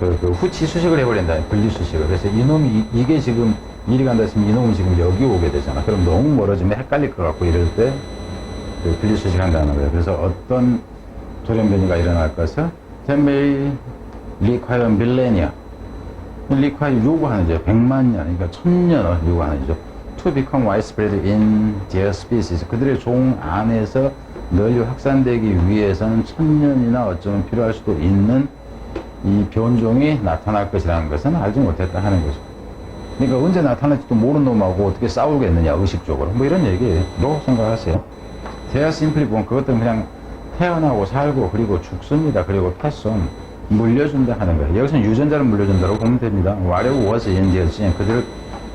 그 후치 수식을 해버린다. 분리 수식을. 그래서 이놈이 이게 지금 이리 간다 했으면 이놈이 지금 여기 오게 되잖아. 그럼 너무 멀어지면 헷갈릴 것 같고 이럴 때 그 분리 수식한다는 거예요. 그래서 어떤 돌연변이가 일어날 것을 that may require millennia. require 요구하는 죠. 100만 년, 그러니까 1000년을 요구하는 죠. to become widespread in their species. 그들의 종 안에서 널리 확산되기 위해서는 1000년이나 어쩌면 필요할 수도 있는 이 변종이 나타날 것이라는 것은 알지 못했다 하는 거죠. 그러니까 언제 나타날지도 모르는 놈하고 어떻게 싸우겠느냐, 의식적으로. 뭐 이런 얘기로 생각하세요. They are simply born. 그것들은 그냥 태어나고 살고 그리고 죽습니다. 그리고 패션 물려준다 하는 거예요. 여기서는 유전자를 물려준다고 보면 됩니다. Whatever was in their gene. 그들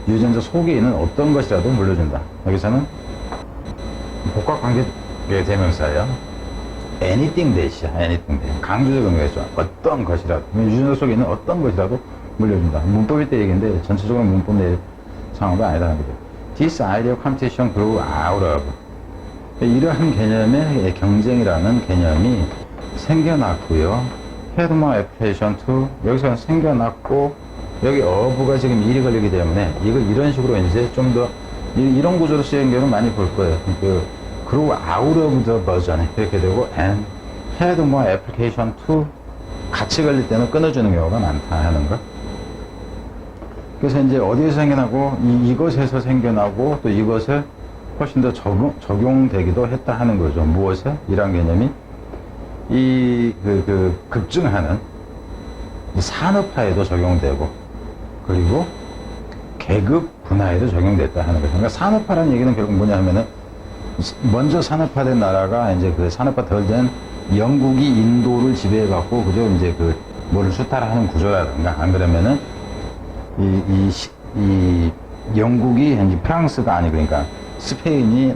유전자 속에 있는 어떤 것이라도 물려준다. 여기서는 복합관계 대명사예요. anything that이야. anything that. 강조적 의미가 있죠. 어떤 것이라도. 유전자 속에 있는 어떤 것이라도 물려준다. 문법일 때 얘기인데 전체적으로 문법 내 상황도 아니라는 거죠. This idea of competition grew out of. 이러한 개념의 경쟁이라는 개념이 생겨났고요. had more application to. 여기서 생겨났고 여기 어부가 지금 일이 걸리기 때문에 이걸 이런 식으로 이제 좀 더 이런 구조로 쓰인 경우는 많이 볼 거예요. grew out of the version 이렇게 되고 and had more application to 같이 걸릴 때는 끊어주는 경우가 많다 하는 거. 그래서 이제 어디에서 생겨나고 이것에서 생겨나고 또 이것에 훨씬 더 적용되기도 했다 하는 거죠. 무엇에? 이런 개념이 급증하는 이 산업화에도 적용되고, 그리고 계급 분화에도 적용됐다 하는 거죠. 그러니까 산업화라는 얘기는 결국 뭐냐 하면은, 먼저 산업화된 나라가 이제 그 산업화 덜 된 영국이 인도를 지배해갖고, 그죠? 이제 뭐를 수탈하는 구조라든가, 안 그러면은, 이 영국이, 이제 프랑스가 아니, 그러니까 스페인이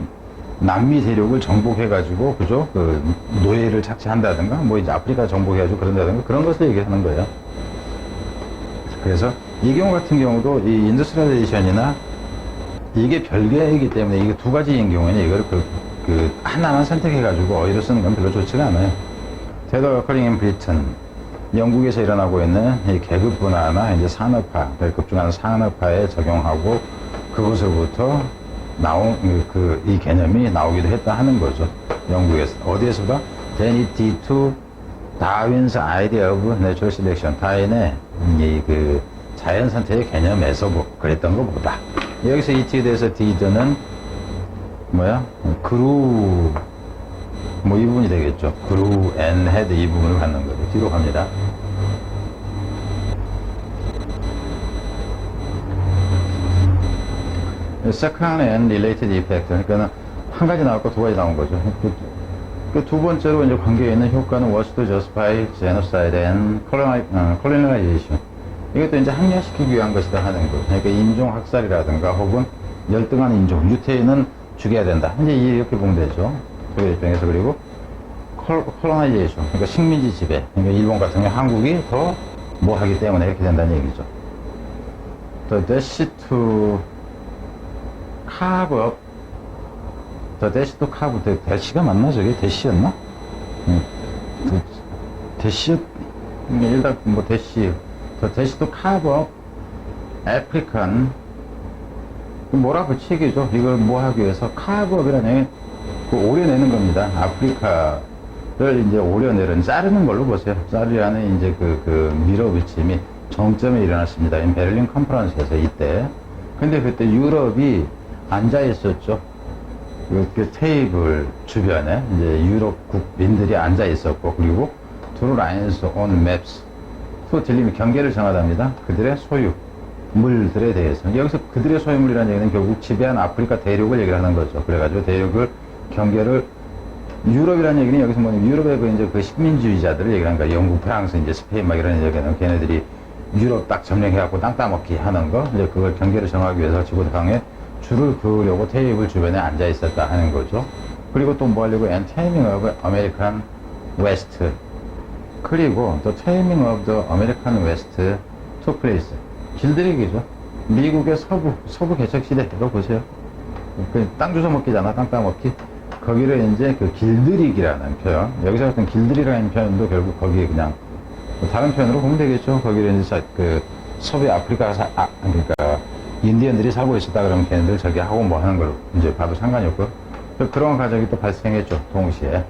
남미 대륙을 정복해가지고, 그죠? 노예를 착취한다든가, 뭐 이제 아프리카 정복해가지고 그런다든가, 그런 것을 얘기하는 거예요. 그래서 이 경우 같은 경우도 이 인더스트리얼레이션이나 이게 별개이기 때문에 이게 두 가지인 경우에는 이걸 하나만 선택해가지고 어휘로 쓰는 건 별로 좋지가 않아요. That occurring in Britain. 영국에서 일어나고 있는 이 계급 분화나 이제 산업화, 급증하는 산업화에 적용하고 그것으로부터 나온 이 개념이 나오기도 했다 하는 거죠. 영국에서. 어디에서다? Then it did to Darwin's idea of natural selection. 다윈의 자연 선택의 개념에서 그랬던 것보다. 여기서 이티에 대해서 did는 뭐야? grew 뭐 이 부분이 되겠죠. grew and had 이 부분을 갖는 거죠. 뒤로 갑니다. second and related effect. 그러니까 한 가지 나왔고 두 가지 나온 거죠. 그 두 번째로 이제 관계에 있는 효과는 was to justify genocide and colonization. 이것도 이제 합리화시키기 위한 것이다 하는 거. 그러니까 인종 학살이라든가 혹은 열등한 인종, 유태인은 죽여야 된다. 이제 이렇게 보면 되죠. 소련 입장에서. 그리고 colonization, 그러니까 식민지 지배. 그러니까 일본 같은 경우 한국이 더 뭐 하기 때문에 이렇게 된다는 얘기죠. The dash to carve up. The dash to carve. 대시가 맞나? 저게 대시였나? 대시, 일단 뭐 대시. The dash to carve up African. 뭐라 붙이기죠. 이걸 뭐 하기 위해서 carve up이라는 오려내는 겁니다. 아프리카를 이제 오려내는, 자르는 걸로 보세요. 자르라는 이제 밀어붙임이 정점에 일어났습니다. 베를린 컨퍼런스에서 이때. 근데 그때 유럽이 앉아 있었죠. 그 테이블 주변에 이제 유럽 국민들이 앉아 있었고, 그리고 two lines on maps. 또 들리면 경계를 정하답니다. 그들의 소유. 물들에 대해서. 여기서 그들의 소유물이라는 얘기는 결국 지배한 아프리카 대륙을 얘기를 하는 거죠. 그래가지고 대륙을 경계를, 유럽이라는 얘기는 여기서 뭐냐면 유럽의 이제 식민주의자들을 얘기하는 거야. 영국, 프랑스, 이제 스페인 막 이런 얘기는 걔네들이 유럽 딱 점령해갖고 땅 따먹기 하는 거. 이제 그걸 경계를 정하기 위해서 지구상에 줄을 그으려고 테이블 주변에 앉아 있었다 하는 거죠. 그리고 또 뭐 하려고 and taming of American West. 그리고 또 taming of the American West took place. 길들이기죠. 미국의 서부 개척 시대로 보세요. 땅 주워 먹기잖아, 땅 따먹기. 거기를 이제 길들이기라는 표현. 여기서 어떤 길들이라는 표현도 결국 거기에 그냥 다른 표현으로 보면 되겠죠. 거기를 이제 서부 아프리카 그러니까 인디언들이 살고 있었다 그러면 걔네들 저기 하고 뭐 하는 걸 이제 봐도 상관이 없고. 그런 과정이 또 발생했죠, 동시에.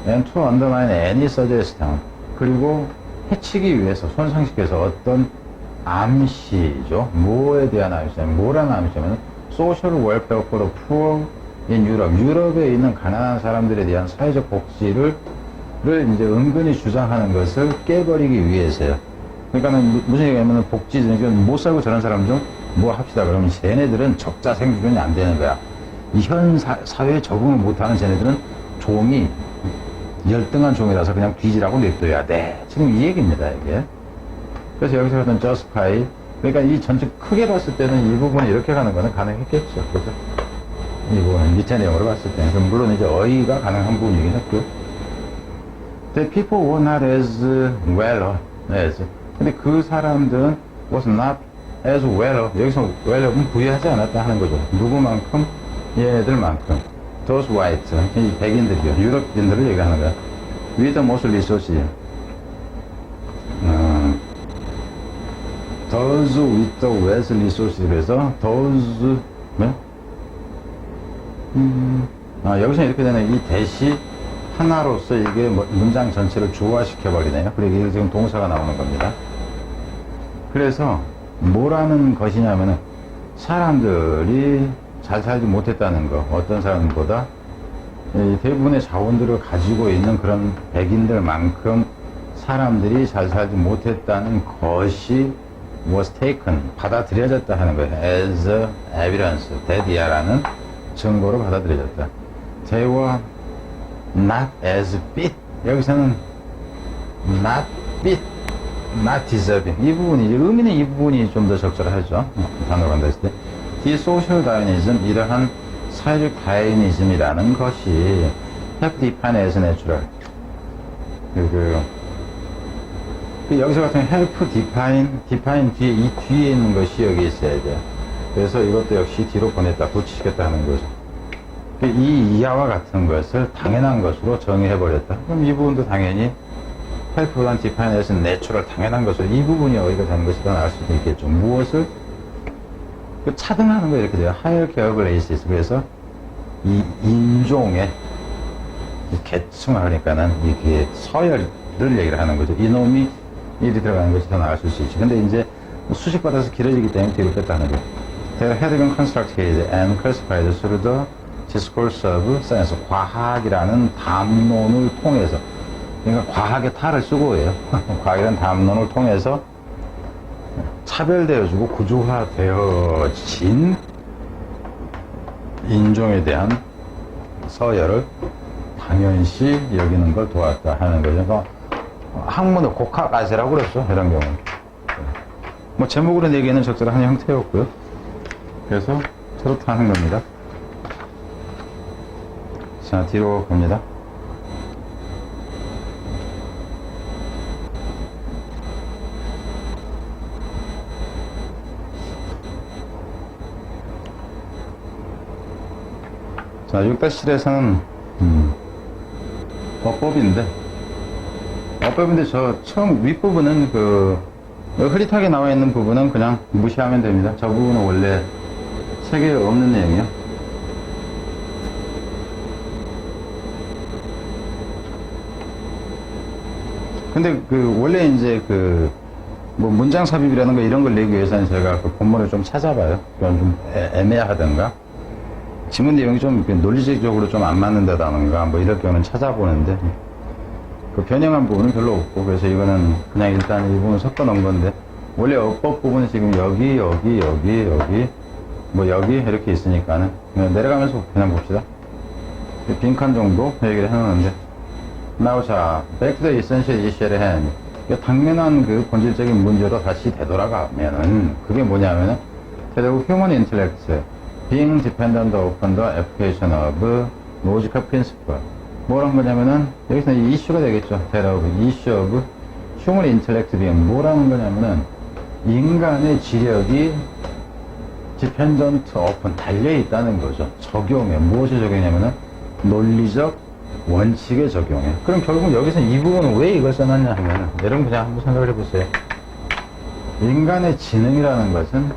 And to undermine any suggestion. 그리고 해치기 위해서, 손상시켜서 어떤 암시죠. 뭐에 대한 암시냐면, 뭐라는 암시냐면, social welfare for the poor in Europe. 유럽에 있는 가난한 사람들에 대한 사회적 복지를 이제 은근히 주장하는 것을 깨버리기 위해서요. 그러니까는 무슨 얘기냐면, 복지, 못 살고 저런 사람 좀 뭐 합시다. 그러면 쟤네들은 적자 생존이 안 되는 거야. 이 현 사회에 적응을 못하는 쟤네들은 종이, 열등한 종이라서 그냥 뒤지라고 냅둬야 돼. 지금 이 얘기입니다, 이게. 그래서 여기서 어떤 justify. 그러니까 이 전체 크게 봤을 때는 이 부분이 이렇게 가는 거는 가능했겠죠. 그죠? 이 부분, 밑에 내용으로 봤을 때는. 그럼 물론 이제 어휘가 가능한 부분이긴 했고요. The people were not as well as. 근데 그 사람들은 was not as well. 여기서 well은 부유하지 않았다 하는 거죠. 누구만큼? 얘네들만큼. Those white. 이 백인들이요. 유럽인들을 얘기하는 거야. With the most resources. Those with the less resources. 그래서 those 뭐? 여기서 이렇게 되는 이 대시 하나로서 이게 문장 전체를 조화시켜 버리네요. 그리고 이게 지금 동사가 나오는 겁니다. 그래서 뭐라는 것이냐면은 사람들이 잘 살지 못했다는 거. 어떤 사람보다 이 대부분의 자원들을 가지고 있는 그런 백인들만큼 사람들이 잘 살지 못했다는 것이 was taken, 받아들여졌다 하는 거예요. as evidence, 대디아라는 증거로 받아들여졌다. They were not as fit. 여기서는 not fit, not deserving. 이 부분이, 의미는 이 부분이 좀 더 적절하죠. 단어로 한다 했을 때. The social Darwinism, 이러한 사회적 다이니즘이라는 것이 have defined as natural. 여기서 같은 help define 뒤에, 이 뒤에 있는 것이 여기 있어야 돼요. 그래서 이것도 역시 뒤로 보냈다, 고치시켰다 하는 거죠. 이 이하와 같은 것을 당연한 것으로 정의해버렸다. 그럼 이 부분도 당연히 help보다는 define as natural, 당연한 것으로 이 부분이 어디가 되는 것이 더 나을 수도 있겠죠. 무엇을? 차등하는 거 이렇게 돼요. hierarchy of races. 그래서 이 인종의 계층화, 그러니까는 이게 서열을 얘기를 하는 거죠. 이놈이 일이 들어가는 것이 더 나을 수 있지. 근데 이제 수식받아서 길어지기 때문에 뒤로 뺐다 하는 거예요. They had been constructed and classified through the discourse of science. 과학이라는 담론을 통해서, 그러니까 과학의 탈을 쓰고 해요. 과학이라는 담론을 통해서 차별되어지고 구조화되어진 인종에 대한 서열을 당연시 여기는 걸 도왔다 하는 거죠. 그러니까 학문의 곡학아세라고 그랬죠. 이런 경우는. 뭐 제목으로 내기에는 적절한 형태였고요. 그래서 저렇다 하는 겁니다. 자, 뒤로 갑니다. 자, 6-7에서는 어법인데 저 처음 윗부분은 흐릿하게 나와 있는 부분은 그냥 무시하면 됩니다. 저 부분은 원래 책에 없는 내용이요. 근데 원래 이제 뭐 문장 삽입이라는 거 이런 걸 내기 위해서는 제가 본문을 좀 찾아봐요. 그건 좀 애매하던가. 지문 내용이 좀 논리적으로 좀 안 맞는다던가 뭐 이럴 경우는 찾아보는데 변형한 부분은 별로 없고, 그래서 이거는 그냥 일단 이 부분 섞어 놓은 건데, 원래 어법 부분은 지금 여기 뭐 여기 이렇게 있으니까는 내려가면서 그냥 봅시다. 빈칸 정도 얘기를 해놓는데, 자, back to the essential issue at hand. 당면한 본질적인 문제로 다시 되돌아가면은 그게 뭐냐면은 대략 human intellect being dependent upon the application of logical principle. 뭐란 거냐면은, 여기서 이 이슈가 되겠죠. 대략 issue of human intellect being. 뭐라는 거냐면은, 인간의 지력이 dependent upon, 달려있다는 거죠. 적용해. 무엇에 적용하냐면은, 논리적 원칙에 적용해. 그럼 결국 여기서 이 부분은 왜 이걸 써놨냐 하면은, 여러분 그냥 한번 생각을 해보세요. 인간의 지능이라는 것은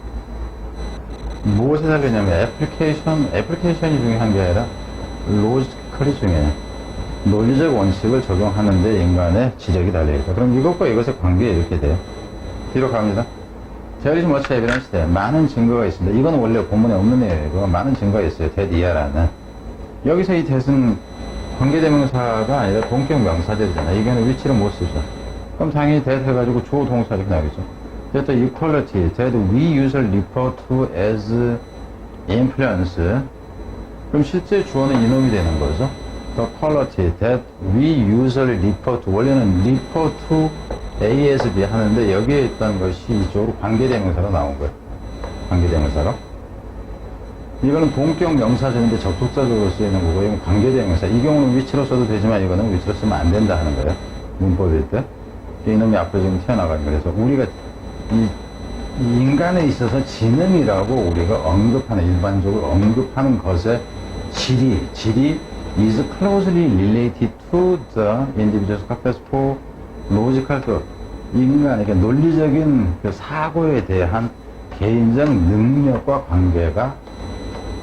무엇에 달리냐면 애플리케이션이 중요한 게 아니라 로지컬이 중요해요. 논리적 원칙을 적용하는데 인간의 지력이 달려있다. 그럼 이것과 이것의 관계 이렇게 돼요. 뒤로 갑니다. There is much evidence there. 많은 증거가 있습니다. 이건 원래 본문에 없는 내용이고 많은 증거가 있어요. that 이하라는. 여기서 이 that은 관계대명사가 아니라 동격 명사제잖아요. 이거는 위치를 못 쓰죠. 그럼 당연히 that 해가지고 조동사 이렇게 나오겠죠. that equality that we usually refer to as influence. 그럼 실제 주어는 이놈이 되는 거죠. the quality that we usually refer to. 원래는 refer to A as B 하는데 여기에 있던 것이 이쪽으로 관계대명사로 나온 거예요. 관계대명사로. 이거는 본격 명사절인데 접속사적으로 쓰이는 거고, 이건 관계대명사. 이 경우는 위치로 써도 되지만 이거는 위치로 쓰면 안 된다 하는 거예요. 문법일 때. 이놈이 앞으로 지금 튀어나가는 거예요. 그래서 우리가 이 인간에 있어서 지능이라고 우리가 언급하는, 일반적으로 언급하는 것의 질이 is closely related to the individual's capacity for logical thought. 인간에게 논리적인 사고에 대한 개인적 능력과 관계가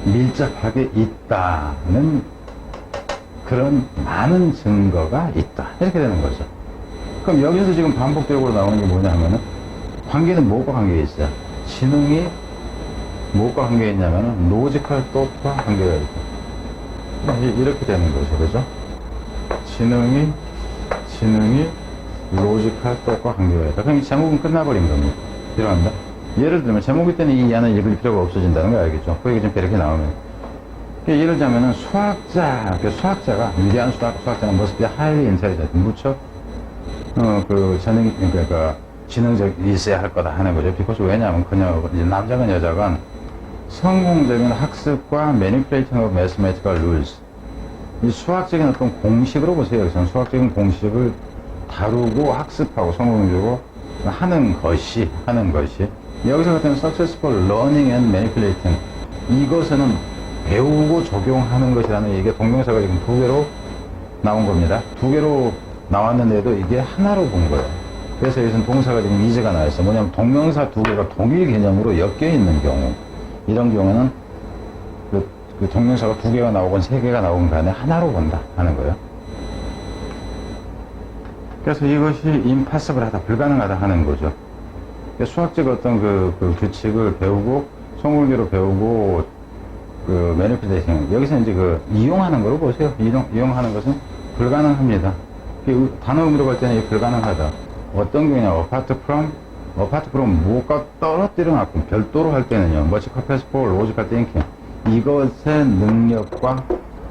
밀접하게 있다는 그런 많은 증거가 있다. 이렇게 되는 거죠. 그럼 여기서 지금 반복적으로 나오는 게 뭐냐 하면은, 관계는 무엇과 관계가 있어요? 지능이 무엇과 관계가 있냐면은 로지컬 또트와 관계가 있다. 이렇게 되는 거죠. 그죠? 지능이 로지컬 똑과 관계가 있다. 그럼 이 제목은 끝나버린 겁니다. 필요합니다. 예를 들면 제목일 때는 이 야는 읽을 필요가 없어진다는 거 알겠죠? 거기 좀 이렇게 나오면. 예를 들자면은 수학자, 그 수학자가, 위대한 수학자는 must be highly intelligent. 무척, 지능적이 있어야 할 거다 하는 거죠. because 왜냐하면 이제 남자건 여자건 성공적인 학습과 manipulating of mathematical rules. 이 수학적인 어떤 공식으로 보세요. 여기서는 수학적인 공식을 다루고 학습하고 성공적으로 하는 것이. 여기서 같은 successful learning and manipulating. 이것은 배우고 적용하는 것이라는 이게 동명사가 지금 두 개로 나온 겁니다. 두 개로 나왔는데도 이게 하나로 본 거예요. 그래서 여기서는 동사가 지금 이제가 나와 있어요. 뭐냐면 동명사 두 개가 동일 개념으로 엮여 있는 경우. 이런 경우는 그 동명사가 두 개가 나오건 세 개가 나오건 간에 하나로 본다 하는 거예요. 그래서 이것이 impossible하다, 불가능하다 하는 거죠. 수학적 어떤 그 규칙을 배우고, 성공적으로 배우고, manipulation. 여기서 이제 이용하는 거로 보세요. 이용하는 것은 불가능합니다. 단어 의미로 볼 때는 불가능하다. 어떤 경우냐, apart from 무엇과 떨어뜨려 놨고, 별도로 할 때는요, much capacity for logical thinking. 이것의 능력과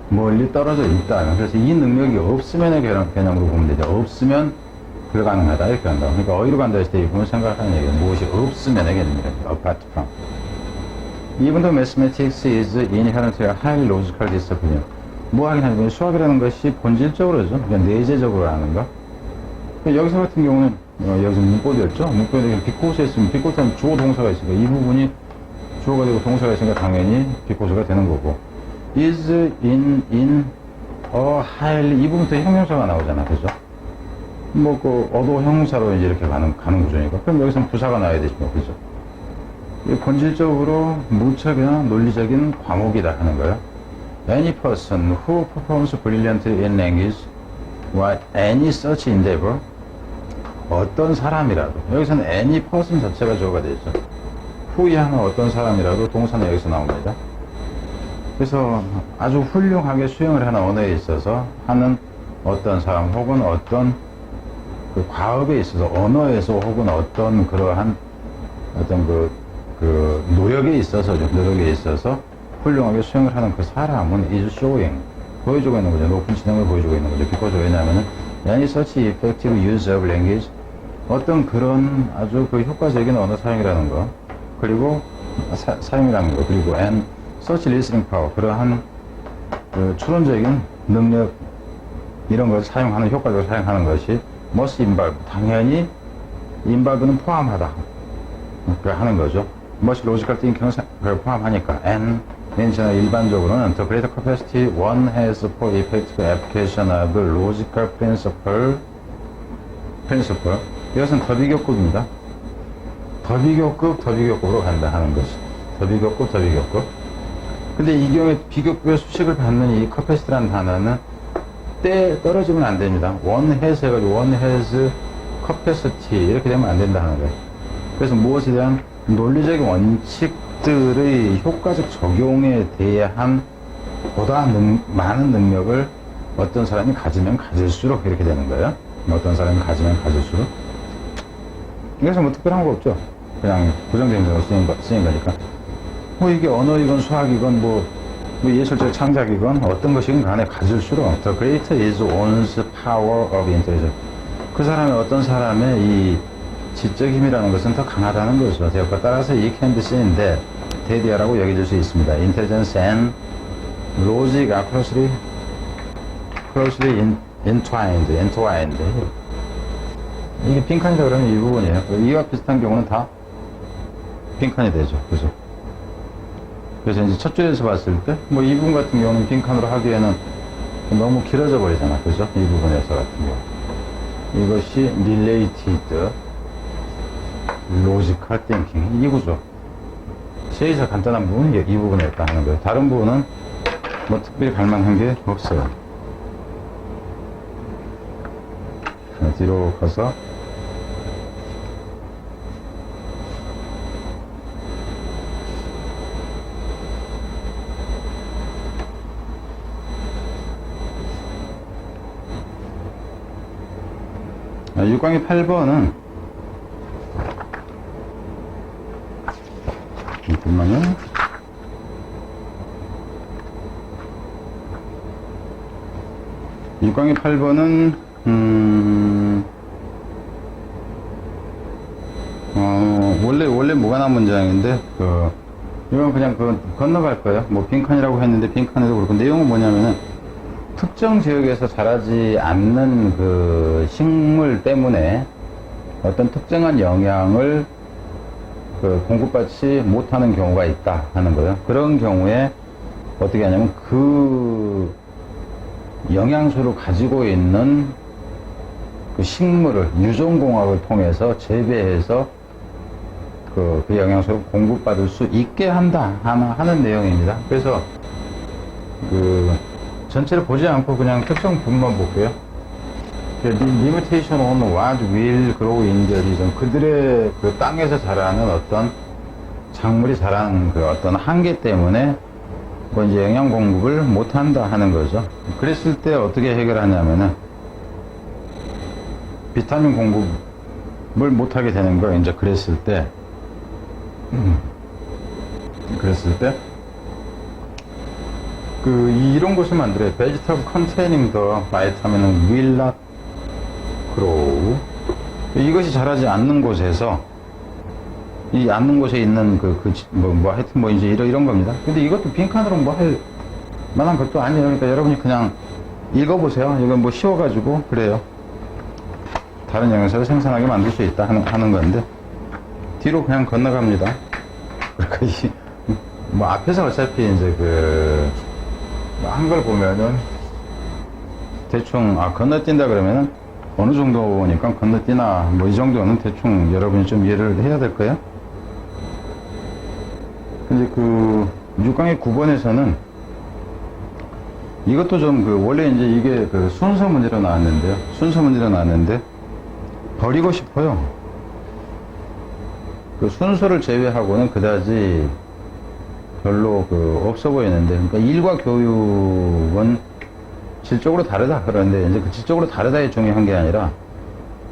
멀리 떨어져 있다. 그래서 이 능력이 없으면의 개념으로 보면 되죠. 없으면 불가능하다. 이렇게 한다. 그러니까 어디로 간다 했을 때 이 부분 생각하는 얘기는 무엇이 없으면의 개념이다. apart from. Even though mathematics is inherently a highly logical discipline. 뭐 하긴 하면 수학이라는 것이 본질적으로죠. 그냥 내재적으로 하는 거. 여기서 같은 경우는 여기서 문법이었죠. 문법에 비코스에 있으면 비코스는 주어 동사가 있으니까 이 부분이 주어가 되고 동사가 있으니까 당연히 비코스가 되는 거고. is in a highly 이 부분부터 형용사가 나오잖아. 그죠? 어도 형용사로 이제 이렇게 가는 구조니까. 그럼 여기서는 부사가 나와야 되죠. 그죠? 본질적으로 무척이나 논리적인 과목이다 하는 거예요. Any person who performs brilliantly in language or any such endeavor. 어떤 사람이라도. 여기서는 any person 자체가 주어가 되죠. who이 하는 어떤 사람이라도 동사는 여기서 나옵니다. 그래서 아주 훌륭하게 수행을 하는 언어에 있어서 하는 어떤 사람 혹은 어떤 그 과업에 있어서 언어에서 혹은 어떤 그러한 어떤 노력에 있어서 훌륭하게 수행을 하는 그 사람은 is showing 보여주고 있는 거죠. 높은 지능을 보여주고 있는 거죠. because 왜냐하면은 any such effective use of language 어떤 그런 아주 효과적인 언어 사용이라는 거 그리고 사용이라는 거 그리고 and such listening power 그러한 추론적인 능력 이런 걸 사용하는 효과적으로 사용하는 것이 must involve 당연히 involve는 포함하다 하는 거죠. must logical thinking을 포함하니까 and 일반적으로는 the greater capacity one has for effective application of logical principle 이것은 더 비교급입니다. 더 비교급으로 간다 하는 것이 더 비교급 근데 이 경우에 비교급의 수식을 받는 이 capacity라는 단어는 때 떨어지면 안 됩니다. one has 해가지고 one has capacity 이렇게 되면 안 된다 하는 거예요. 그래서 무엇에 대한 논리적인 원칙들의 효과적 적용에 대한 보다 많은 능력을 어떤 사람이 가지면 가질수록 이렇게 되는 거예요. 어떤 사람이 가지면 가질수록. 이것은 뭐 특별한 거 없죠. 그냥 부정적으로 쓰인 거니까. 이게 언어이건 수학이건 예술적 창작이건 어떤 것이건 간에 가질수록 the greater is one's power of intelligence. 그 사람의 어떤 사람의 이 지적 힘이라는 것은 더 강하다는 거죠. 제가 따라서 이 can be seen that 대디아라고 여겨질 수 있습니다. intelligence and logic are closely entwined. 이게 빈칸이다 그러면 이 부분이에요. 이와 비슷한 경우는 다 빈칸이 되죠. 그죠? 그래서 이제 첫 줄에서 봤을 때, 이 부분 같은 경우는 빈칸으로 하기에는 너무 길어져 버리잖아. 그죠? 이 부분에서 같은 경우. 이것이 related logical thinking. 이 구조. 제일 간단한 부분이 이 부분이었다 하는 거예요. 다른 부분은 특별히 갈망한 게 없어요. 뒤로 가서 6강의 8번은, 잠깐만요. 육강의 8번은, 원래 무관한 문장인데, 이건 그냥 건너갈 거예요. 뭐, 빈칸이라고 했는데, 빈칸에도 그렇고, 내용은 뭐냐면은, 특정 지역에서 자라지 않는 그 식물 때문에 어떤 특정한 영양을 공급받지 못하는 경우가 있다 하는 거예요. 그런 경우에 어떻게 하냐면 그 영양소를 가지고 있는 그 식물을 유전공학을 통해서 재배해서 그 영양소를 공급받을 수 있게 한다 하는 내용입니다. 그래서 전체를 보지 않고 그냥 특정 부분만 볼게요. limitation on what will grow in the region. 그들의 그 땅에서 자라는 어떤 작물이 자라는 그 어떤 한계 때문에 뭐 이제 영양 공급을 못 한다 하는 거죠. 그랬을 때 어떻게 해결하냐면은 비타민 공급을 못 하게 되는 거예요. 이제 그랬을 때 이런 것을 만들어요. vegetable containing the vitamin will not grow. 이것이 자라지 않는 곳에서, 이 않는 곳에 있는 하여튼 이제 이런 겁니다. 근데 이것도 빈칸으로 뭐 할 만한 것도 아니에요. 그러니까 여러분이 그냥 읽어보세요. 이건 뭐 쉬워가지고, 그래요. 다른 영양소를 생산하게 만들 수 있다 하는 건데, 뒤로 그냥 건너갑니다. 그러니까 앞에서 어차피 이제 한걸 보면은 대충 건너뛴다 그러면은 어느 정도니까 건너뛰나 뭐 이 정도는 대충 여러분이 좀 이해를 해야 될 거예요. 근데 6강의 9번에서는 이것도 좀 원래 이제 이게 순서 문제로 나왔는데 버리고 싶어요. 순서를 제외하고는 그다지 별로 없어 보이는데, 그러니까 일과 교육은 질적으로 다르다. 그런데 이제 그 질적으로 다르다에 중요한 게 아니라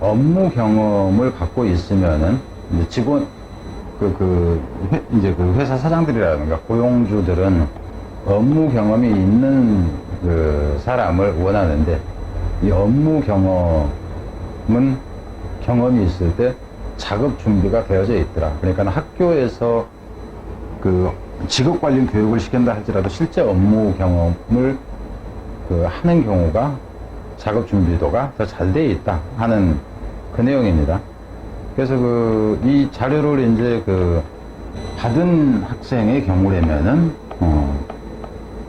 업무 경험을 갖고 있으면은 이제 직원 이제 회사 사장들이라든가 고용주들은 업무 경험이 있는 사람을 원하는데, 이 업무 경험이 있을 때 작업 준비가 되어져 있더라. 그러니까 학교에서 직업 관련 교육을 시킨다 할지라도 실제 업무 경험을 하는 경우가 작업 준비도가 더 잘 돼 있다 하는 그 내용입니다. 그래서 이 자료를 이제 받은 학생의 경우라면은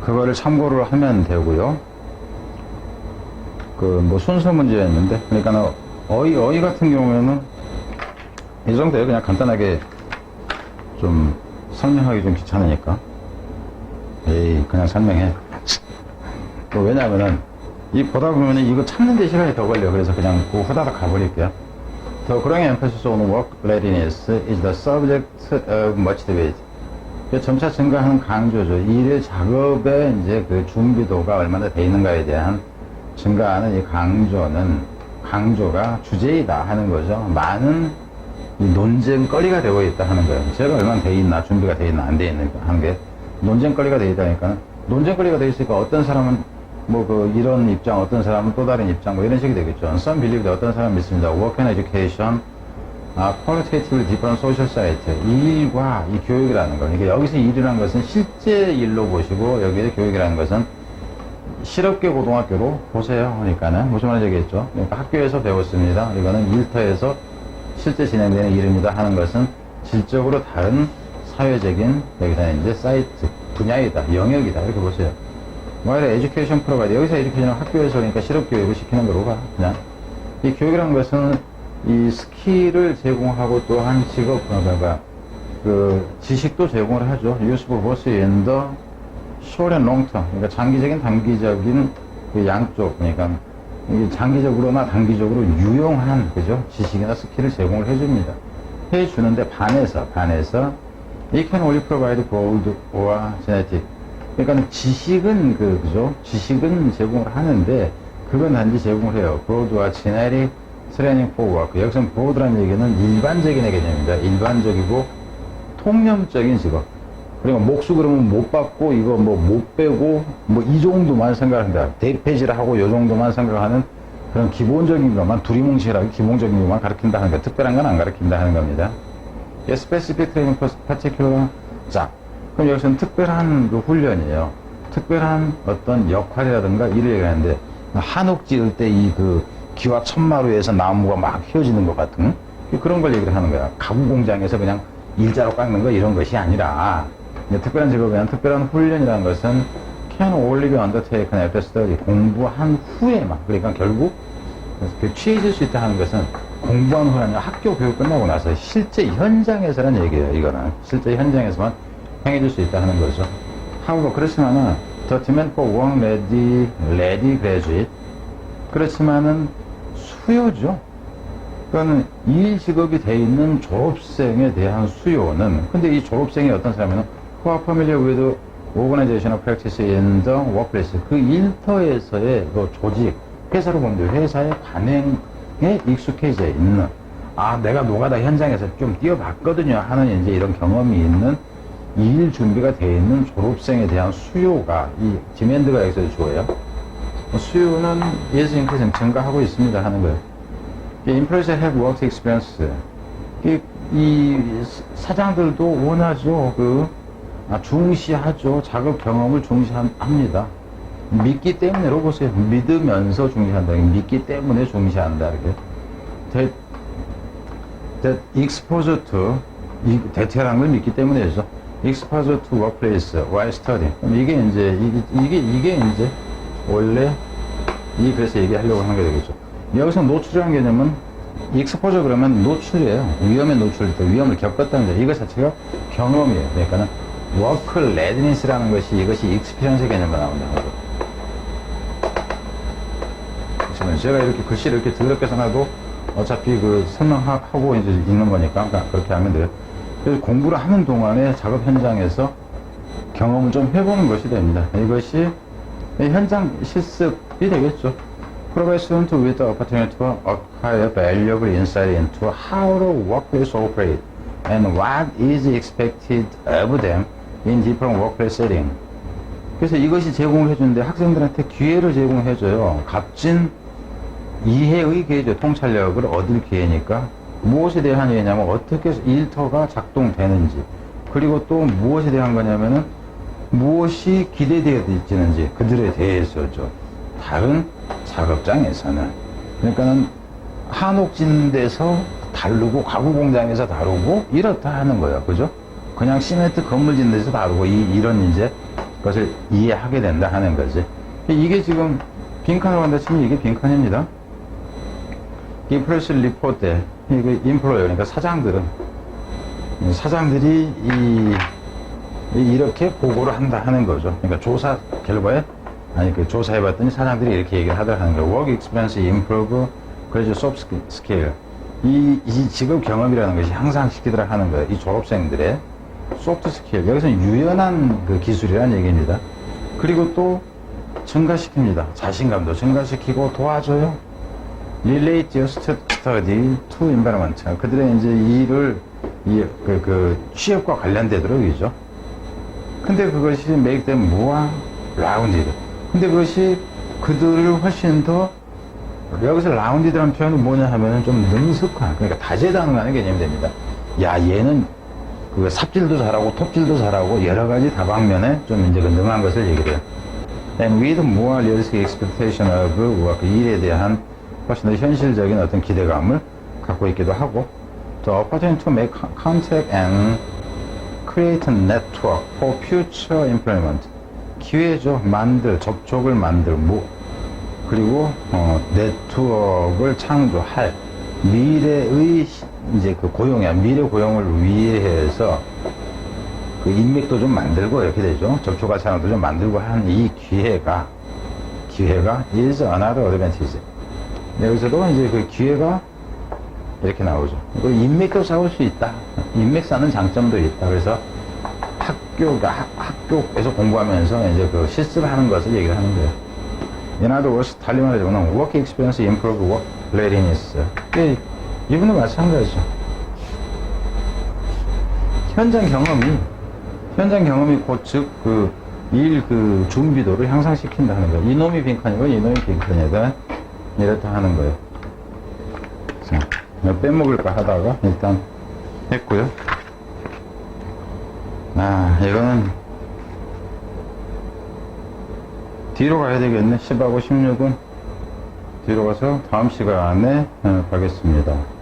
그거를 참고를 하면 되고요. 뭐 순서 문제였는데, 그러니까 어휘 같은 경우에는 이 정도에 그냥 간단하게 좀 설명하기 좀 귀찮으니까 그냥 설명해. 왜냐면은 보다 보면은 이거 찾는 데 시간이 더 걸려. 그래서 그냥 후다닥 가버릴게요. The growing emphasis on work readiness is the subject of much debate. 점차 증가하는 강조죠. 일의 작업에 이제 준비도가 얼마나 돼 있는가에 대한 증가하는 이 강조가 주제이다 하는 거죠. 많은 논쟁거리가 되고 있다 하는 거예요. 제가 얼마나 돼 있나, 준비가 돼 있나, 안 돼 있나 하는 게 논쟁거리가 돼 있다니까. 논쟁거리가 돼 있으니까 어떤 사람은 이런 입장, 어떤 사람은 또 다른 입장, 이런 식이 되겠죠. Some believe that 어떤 사람은 믿습니다. Work and education are qualitatively different social society. 일과 이 교육이라는 거. 그러니까 여기서 일이라는 것은 실제 일로 보시고, 여기에 교육이라는 것은 실업계 고등학교로 보세요. 그러니까는 무슨 말인지 알겠죠. 그러니까 학교에서 배웠습니다. 이거는 일터에서 실제 진행되는 일입니다 하는 것은 질적으로 다른 사회적인 여기서 이제 사이트 분야이다, 영역이다 이렇게 보세요. while education provider, 여기서 에듀케이션은 학교에서 그러니까 실업교육을 시키는 거로 가. 그냥 이 교육이라는 것은 이 스킬을 제공하고 또한 직업 지식도 제공을 하죠. useful both in the short and long term. 그러니까 장기적인 단기적인 양쪽, 그러니까 장기적으로나 단기적으로 유용한 지식이나 스킬을 제공을 해줍니다. 해주는데 반해서 it can only provide broad or genetic. 그러니까 지식은 지식은 제공을 하는데 그건 단지 제공을 해요. broad와 genetic training for work. 여기서 broad라는 얘기는 일반적인 개념입니다. 일반적이고 통념적인 직업. 그리고 목수 그러면 못 받고 이거 뭐 못 빼고 뭐 이 정도만 생각한다. 대폐질 하고 요 정도만 생각하는 그런 기본적인 것만 두리뭉실하게 기본적인 것만 가르친다 하는 거. 특별한 건 안 가르친다 하는 겁니다. specific training for particular job. 그럼 여기서는 특별한 그 훈련이에요. 특별한 어떤 역할이라든가 일을 얘기하는데 한옥 지을 때 이 그 기와 천마루에서 나무가 막 휘어지는 것 같은 그런 걸 얘기를 하는 거야. 가구 공장에서 그냥 일자로 깎는 거 이런 것이 아니라 특별한 직업이나 특별한 훈련이라는 것은 can only be undertaken after study. 공부한 후에만. 그러니까 결국 취해질 수 있다 하는 것은 공부한 후에 아니라 학교 교육 끝나고 나서 실제 현장에서라는 얘기예요. 이거는 실제 현장에서만 행해질 수 있다 하는 거죠. 하고 그렇지만은 the demand for work ready graduate. 그렇지만은 수요죠. 그러니까 일 직업이 돼 있는 졸업생에 대한 수요는, 근데 이 졸업생이 어떤 사람이면 who are familiar with organizational practice in the workplace. 그 일터에서의 그 조직, 회사로 보면 회사의 관행에 익숙해져 있는, 내가 노가다 현장에서 좀 뛰어봤거든요 하는 이제 이런 경험이 있는 일 준비가 돼 있는 졸업생에 대한 수요가, 이 디맨드가 여기서 주어요. 수요는 is increasing, 증가하고 있습니다 하는 거예요. employees have work experience. 이 사장들도 원하죠. 중시하죠. 작업 경험을 중시합니다. 믿기 때문에로 보세요. 믿으면서 중시한다. 믿기 때문에 중시한다. 이렇게. that exposure to, 대체라는 걸 믿기 때문에죠. exposure to workplace while studying. 이게 이제 원래 그래서 얘기하려고 하는 게 되겠죠. 여기서 노출이라는 개념은 exposure 그러면 노출이에요. 위험에 노출될 때 위험을 겪었다는 거. 이거 자체가 경험이에요. 그러니까는 work readiness라는 것이 이것이 experience 개념으로 나온다는 거죠. 제가 이렇게 글씨를 이렇게 더럽게 써놔도 어차피 설명하고 이제 읽는 거니까 그렇게 하면 돼요. 그래서 공부를 하는 동안에 작업 현장에서 경험을 좀 해보는 것이 됩니다. 이것이 현장 실습이 되겠죠. Provide students with the opportunity to acquire valuable insight into how the workplace operates and what is expected of them in different workplace setting. 그래서 이것이 제공을 해주는데 학생들한테 기회를 제공해줘요. 값진 이해의 기회죠. 통찰력을 얻을 기회니까. 무엇에 대한 이해냐면 어떻게 일터가 작동되는지, 그리고 또 무엇에 대한 거냐면은 무엇이 기대되어 있는지 그들에 대해서죠. 다른 작업장에서는, 그러니까는 한옥 짓는 데서 다르고 가구 공장에서 다르고 이렇다 하는 거예요. 그죠? 그냥 시멘트 건물 짓는 데서 다르고 이런 이제 것을 이해하게 된다 하는 거지. 이게 지금 빈칸으로 간다 치면 이게 빈칸입니다. 인프레스 리포트, 인플로어, 그러니까 사장들이 이렇게 보고를 한다 하는 거죠. 그러니까 조사 결과에, 조사해봤더니 사장들이 이렇게 얘기를 하더라 하는 거예요. Work experience improve, 그래서 soft skill. 이 직업 경험이라는 것이 향상시키더라 하는 거예요. 이 졸업생들의 soft skill. 여기서는 유연한 기술이라는 얘기입니다. 그리고 또 증가시킵니다. 자신감도 증가시키고 도와줘요. Relate your study to environment. 그들의 이제 일을 취업과 관련되도록이죠. 근데 그것이 make them more rounded. 근데 그것이 그들을 훨씬 더, 여기서 rounded라는 표현이 뭐냐 하면은 좀 능숙한, 그러니까 다재다능하는 개념이 됩니다. 얘는 삽질도 잘하고 톱질도 잘하고 여러 가지 다방면에 좀 이제 능한 것을 얘기를 해요. And with more realistic expectation of work. 일에 대한 훨씬 더 현실적인 어떤 기대감을 갖고 있기도 하고, the opportunity to make contact and create a network for future employment. 기회죠. 접촉을 만들고, 그리고 네트워크를 창조할 미래의 이제 미래 고용을 위해서 인맥도 좀 만들고 이렇게 되죠. 접촉할 사람도 좀 만들고 하는 이 기회가 is another advantage. 여기서도 이제 기회가 이렇게 나오죠. 인맥도 쌓을 수 있다. 인맥 쌓는 장점도 있다. 그래서 학교에서 공부하면서 이제 실습을 하는 것을 얘기를 하는 거예요. In other words, 달리 말하자면 work experience improve work readiness. 이분도 마찬가지죠. 현장 경험이 곧 즉 일 준비도를 향상시킨다는 거예요. 이놈이 빈칸이고 이놈이 빈칸이다. 이렇다 하는 거예요. 자, 빼먹을까 하다가 일단 했고요. 이거는 뒤로 가야 되겠네. 10하고 16은 뒤로 가서 다음 시간에 가겠습니다.